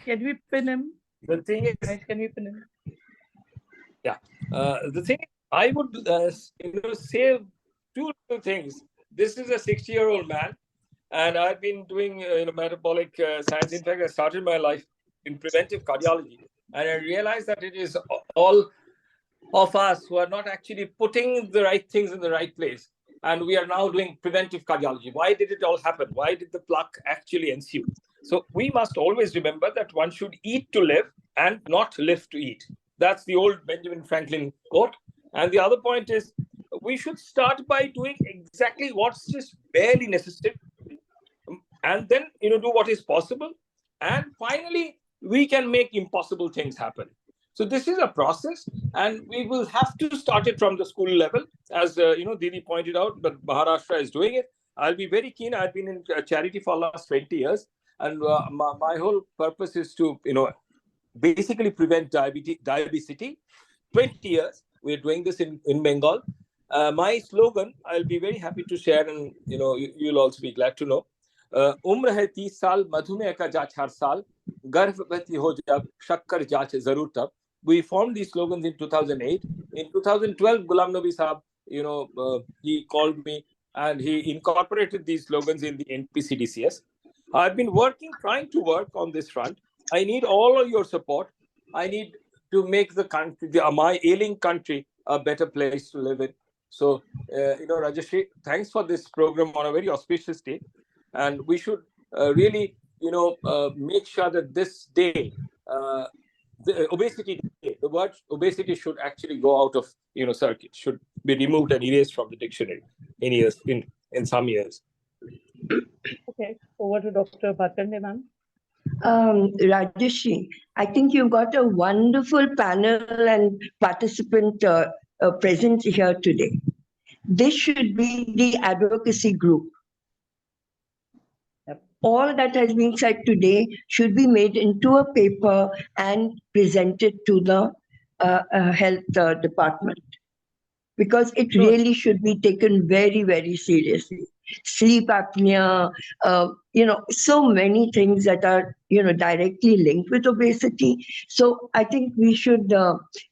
Can we pin him? The thing is, Guys, can we pin him? the thing I would say two little things. This is a 60-year-old man, and I've been doing metabolic science. In fact, I started my life in preventive cardiology, and I realized that it is all of us who are not actually putting the right things in the right place, and we are now doing preventive cardiology. Why did it all happen? Why did the plaque actually ensue? So we must always remember that one should eat to live and not live to eat. That's the old Benjamin Franklin quote. And the other point is, we should start by doing exactly what's just barely necessary, and then do what is possible, and finally we can make impossible things happen. So this is a process, and we will have to start it from the school level, as Didi pointed out. But Maharashtra is doing it. I'll be very keen. I've been in charity for the last 20 years, and my whole purpose is to basically prevent diabetes. 20 years. We're doing this in Bengal. My slogan, I'll be very happy to share, and you'll also be glad to know. उम्र है 30 साल, मधुमेह का जांच हर साल, गर्भवती हो जब, शक्कर जांच जरूर तब. We formed these slogans in 2008. In 2012, Ghulam Nabi Saab, he called me and he incorporated these slogans in the NPCDCS. I've been trying to work on this front. I need all of your support. I need to make the country, my ailing country, a better place to live in. So, Rajashree, thanks for this program on a very auspicious day. And we should really, make sure that this day, the obesity day, the word obesity should actually go out of, circuit, should be removed and erased from the dictionary in some years. Okay, over to Dr. Bhatande, ma'am. Rajashree, I think you've got a wonderful panel and participant present here today. This should be the advocacy group. Yep. All that has been said today should be made into a paper and presented to the health department, because it really should be taken very, very seriously. Sleep apnea, so many things that are, directly linked with obesity. So I think we should,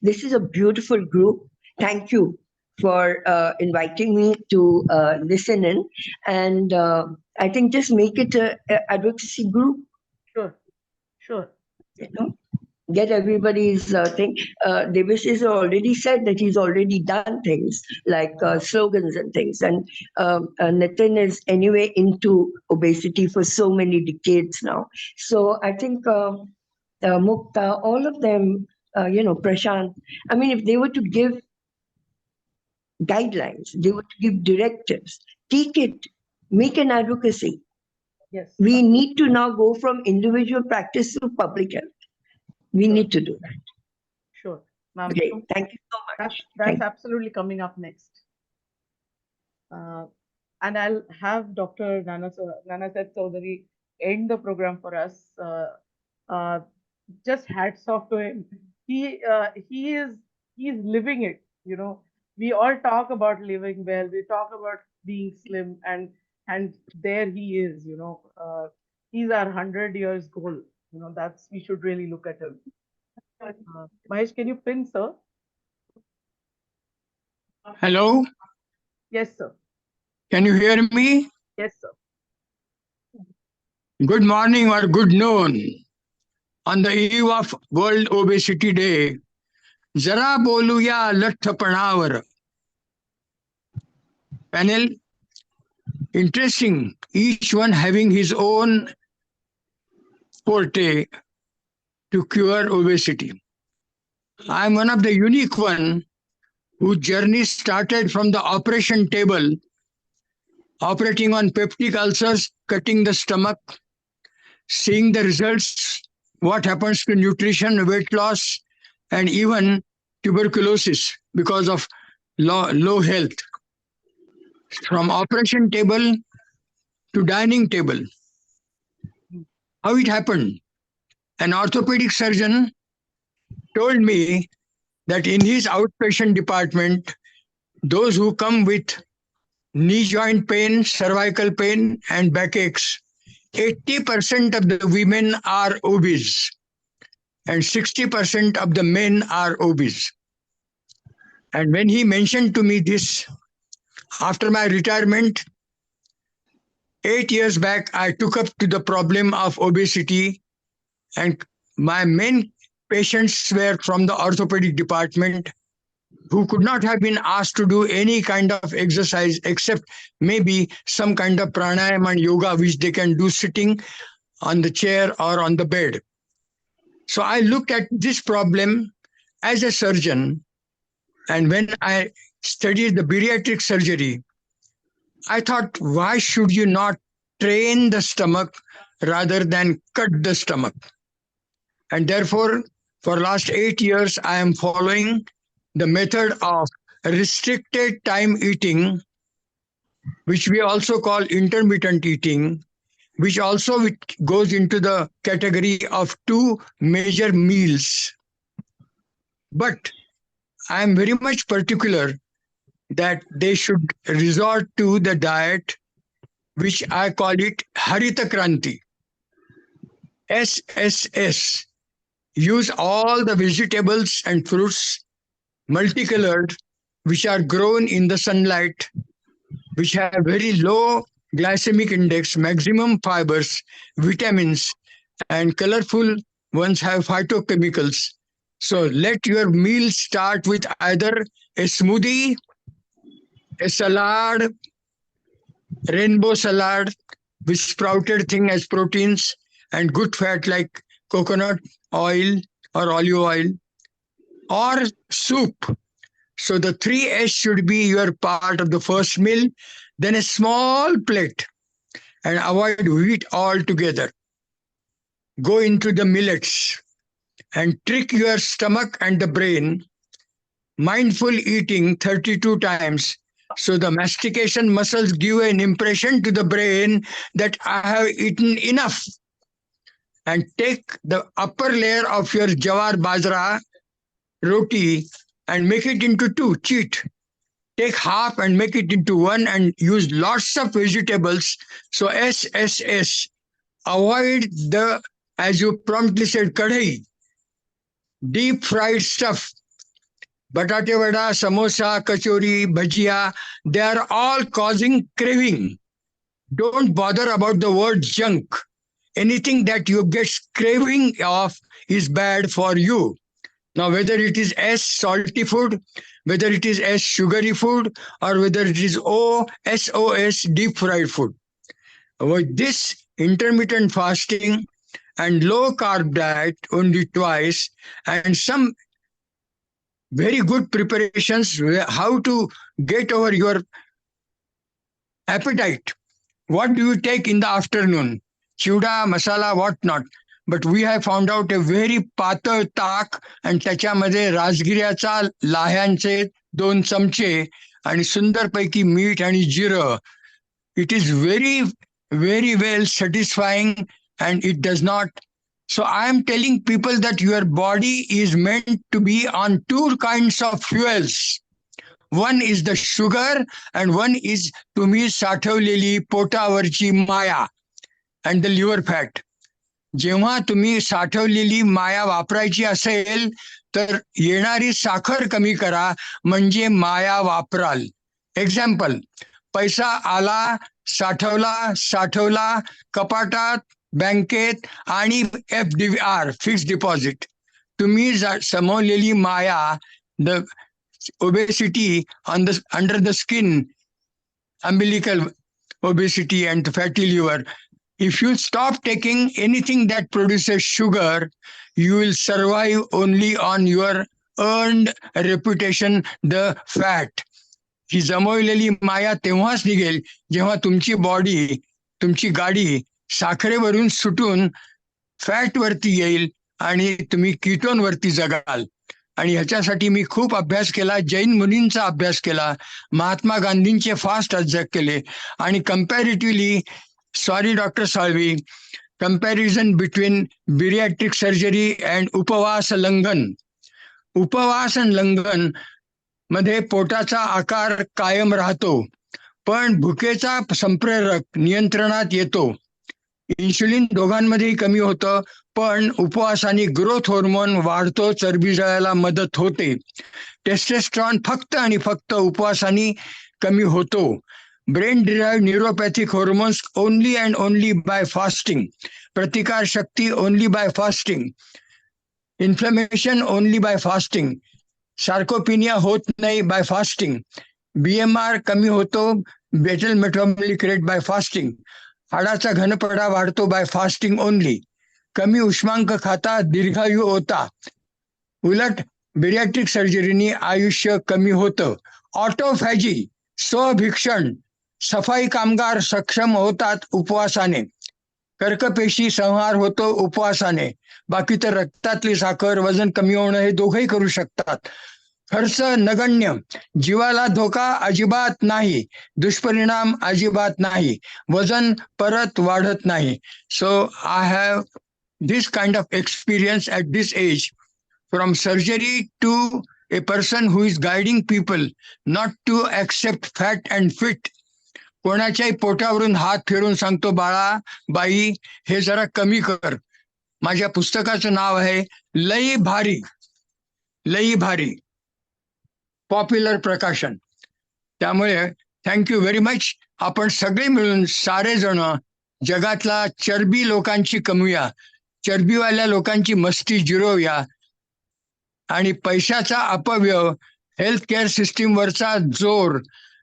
this is a beautiful group. Thank you for inviting me to listen in. And I think just make it an advocacy group. Sure. Get everybody's thing. Devesh has already said that he's already done things like slogans and things. And Nitin is anyway into obesity for so many decades now. So I think Mukta, all of them, Prashant, I mean, if they were to give guidelines, they were to give directives, take it, make an advocacy. Yes. We need to now go from individual practice to public health. We need to do that. Sure. Ma'am. Great. Thank you so much. That's absolutely coming up next. And I'll have Dr. Nanaseth Chaudhary end the program for us. Just hats off to him. He's living it. We all talk about living well. We talk about being slim, and there he is. He's our 100 years goal. We should really look at him. Mahesh, can you pin, sir? Hello, Yes, sir. can you hear me? Yes, sir. Good morning or good noon. On the eve of World Obesity Day, Zara boluya latth panavar. Panel, interesting, each one having his own forte to cure obesity. I am one of the unique one whose journey started from the operation table, operating on peptic ulcers, cutting the stomach, seeing the results, what happens to nutrition, weight loss, and even tuberculosis because of low health. From operation table to dining table. How it happened? An orthopedic surgeon told me that in his outpatient department, those who come with knee joint pain, cervical pain, and backaches, 80% of the women are obese and 60% of the men are obese. And when he mentioned to me this, after my retirement, 8 years back, I took up to the problem of obesity, and my main patients were from the orthopedic department who could not have been asked to do any kind of exercise except maybe some kind of pranayama and yoga, which they can do sitting on the chair or on the bed. So I looked at this problem as a surgeon, and when I studied the bariatric surgery, I thought, why should you not train the stomach rather than cut the stomach? And therefore, for last 8 years, I am following the method of restricted time eating, which we also call intermittent eating, which also goes into the category of 2 major meals. But I am very much particular that they should resort to the diet which I call it Harita Kranti, SSS. Use all the vegetables and fruits, multicolored, which are grown in the sunlight, which have very low glycemic index, maximum fibers, vitamins, and colorful ones have phytochemicals. So let your meal start with either a smoothie, a salad, rainbow salad with sprouted thing as proteins and good fat like coconut oil or olive oil, or soup. So the 3S should be your part of the first meal, then a small plate, and avoid wheat altogether. Go into the millets and trick your stomach and the brain. Mindful eating 32 times. So the mastication muscles give an impression to the brain that I have eaten enough. And take the upper layer of your jawar bajra roti and make it into 2, cheat. Take half and make it into 1 and use lots of vegetables. So SSS. Avoid the, as you promptly said, kadhai, deep fried stuff. Batate vada, samosa, kachori, bhajia, they are all causing craving. Don't bother about the word junk. Anything that you get craving of is bad for you. Now, whether it is as salty food, whether it is as sugary food, or whether it is SOS, deep fried food. With this intermittent fasting and low carb diet only twice, and some very good preparations, how to get over your appetite. What do you take in the afternoon? Chiuda, masala, what not. But we have found out a very patal ताक and त्याच्यामध्ये राजगिऱ्याचा लाह्यांचे 2 चमचे आणि सुंदरपैकी मीठ आणि जिरं. It is very, very well satisfying and it does not. So I am telling people that your body is meant to be on 2 kinds of fuels. One is the sugar and one is to me साठवलेली पोटावरची माया and the liver fat. जेव्हा तुम्ही साठवलेली माया वापरायची असेल तर येणारी साखर कमी करा म्हणजे माया वापराल. एक्झाम्पल, पैसा आला, साठवला कपाटात, बँकेत आणि FDR, फिक्स्ड डिपॉझिट. तुम्ही समवलेली माया, the obesity on the under the skin, umbilical obesity and fatty liver. If you stop taking anything that produces sugar, you will survive only on your earned reputation, the fat. ही जमवलेली माया तेव्हाच निघेल जेव्हा तुमची body, तुमची गाडी साखरेवरून सुटून fat वरती येईल आणि तुम्ही कीटोन वरती जगाल. आणि ह्याच्यासाठी मी खूप अभ्यास केला, जैन मुनींचा अभ्यास केला, महात्मा गांधींचे फास्ट अभ्यास केले आणि comparatively, sorry doctor Salvi, comparison between bariatric surgery and उपवास लंघन. उपवास लंघन मध्ये पोटाचा आकार कायम राहतो पण भुकेचा संप्रेरक नियंत्रणात येतो. इन्शुलिन दोघांमध्येही कमी होतं पण उपवासाने ग्रोथ हार्मोन वाढतो, चरबी जळायला मदत होते. टेस्टेस्ट्रॉन फक्त आणि फक्त उपवासाने कमी होतो. Brain derived neuropathic hormones only and only by fasting. प्रतिकार शक्ती only by fasting. Inflammation only by fasting. Sarcopenia होत नाही बाय फास्टिंग. BMR कमी होतो, basal metabolic rate by fasting. हाडाचा घनपडा वाढतो बाय फास्टिंग ओनली. कमी उष्मांक खाता दीर्घायू होता. उलट बिरियाट्रिक सर्जरीनी आयुष्य कमी होतं. ऑटोफॅजी, स्वभिक्षण, सफाई कामगार सक्षम होतात उपवासाने. कर्कपेशी संहार होतो उपवासाने. बाकी तर रक्तातली साखर, वजन कमी होणं हे दोघंही करू शकतात. खर्च नगण्य, जीवाला धोका अजिबात नाही, दुष्परिणाम अजिबात नाही, वजन परत वाढत नाही. So I have this kind of experience at this age, from surgery to a person who is guiding people not to accept fat and fit. कोणाच्याही पोटावरून हात फिरून सांगतो, बाळा बाई हे जरा कमी कर. माझ्या पुस्तकाचं नाव आहे लई भारी, लई भारी, पॉप्युलर प्रकाशन. त्यामुळे थँक्यू व्हेरी मच. आपण सगळे मिळून सारे जण जगातला चरबी लोकांची कमवूया, चरबीवाल्या लोकांची मस्ती जिरवूया आणि पैशाचा अपव्यय, हेल्थ केअर सिस्टीमवरचा जोर,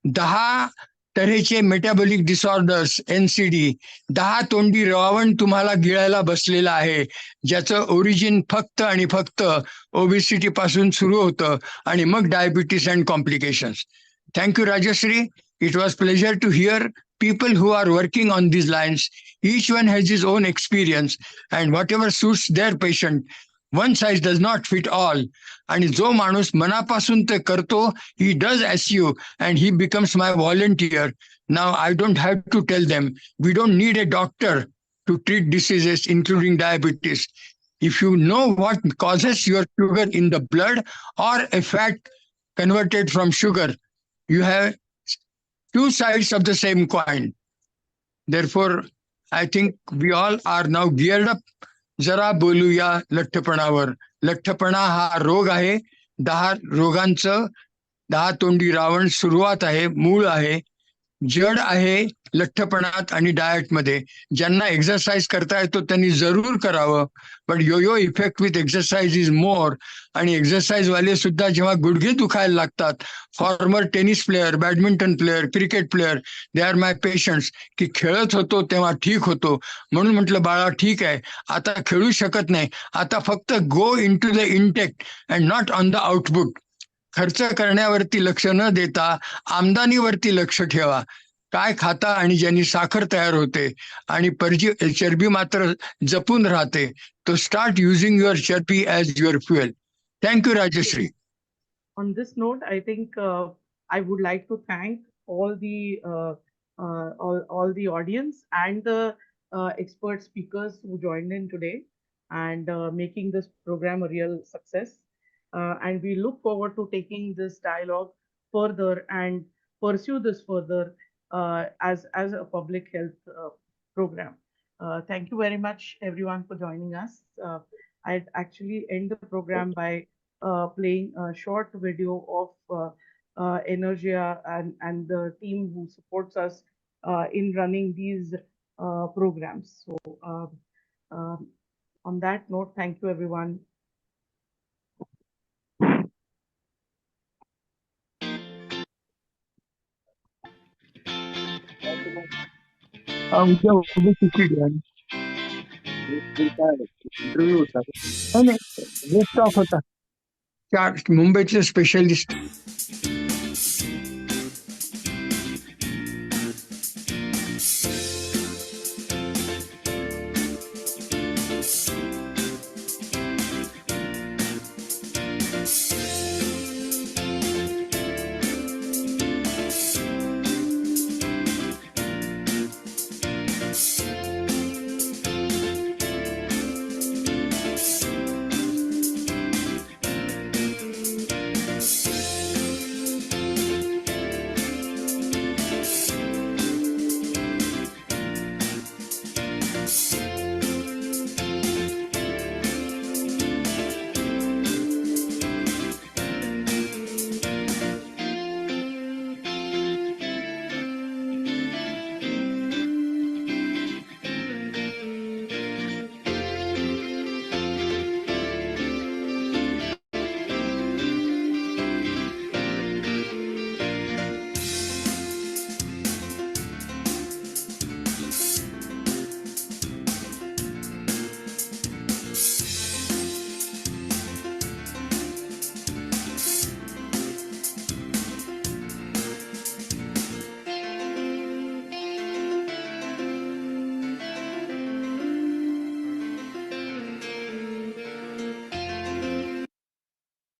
10 तऱ्हेचे मेटाबॉलिक डिसऑर्डर्स NCD, 10 तोंडी रावण तुम्हाला गिळायला बसलेला आहे, ज्याचं ओरिजिन फक्त आणि फक्त ओबेसिटी पासून सुरू होतं आणि मग diabetes and complications. Thank you Rajshree. It was pleasure to hear people who are working on these lines. Each one has his own experience and whatever suits their patient. One size does not fit all. आणि जो माणूस मनापासून ते करतो, he does SU and he becomes my volunteer. Now I don't have to tell them. We don't need a doctor to treat diseases including diabetes. If you know what causes your sugar in the blood or a fat converted from sugar, you have two sides of the same coin. Therefore, I think we all are now geared up. जरा बोलूया लठ्ठपणावर. लठ्ठपणा हा रोग आहे. 10 रोगांचं 10 तोंडी रावण सुरुवात आहे, मूळ आहे, जड आहे लठ्ठपणात आणि डाएटमध्ये. ज्यांना एक्सरसाइज करता येतो त्यांनी जरूर करावं, पण यो effect with exercise is more. आणि एक्सरसाइज वाले सुद्धा जेव्हा गुडघे दुखायला लागतात, former tennis player, badminton player, cricket player, they are my patients, की खेळत होतो तेव्हा ठीक होतो, म्हणून म्हटलं बाळा ठीक आहे, आता खेळू शकत नाही, आता फक्त go into the intake and not on the output. खर्च करण्यावरती लक्ष न देता आमदानीवरती लक्ष ठेवा. काय खाता आणि ज्यांनी साखर तयार होते आणि चरबी मात्र जपून राहते, तो start using your charbi as your fuel. Thank you Rajshree. On this note, I think I would like to thank all the audience and the expert speakers who joined in today and making this program a real success. And we look forward to taking this dialogue further and pursue this further as a public health program. Thank you very much, everyone, for joining us. I'd actually end the program by playing a short video of Energia and the team who supports us in running these programs. So on that note, thank you, everyone. उद्या obesity day interview होता, नाही waste of होता, मुंबईतले specialist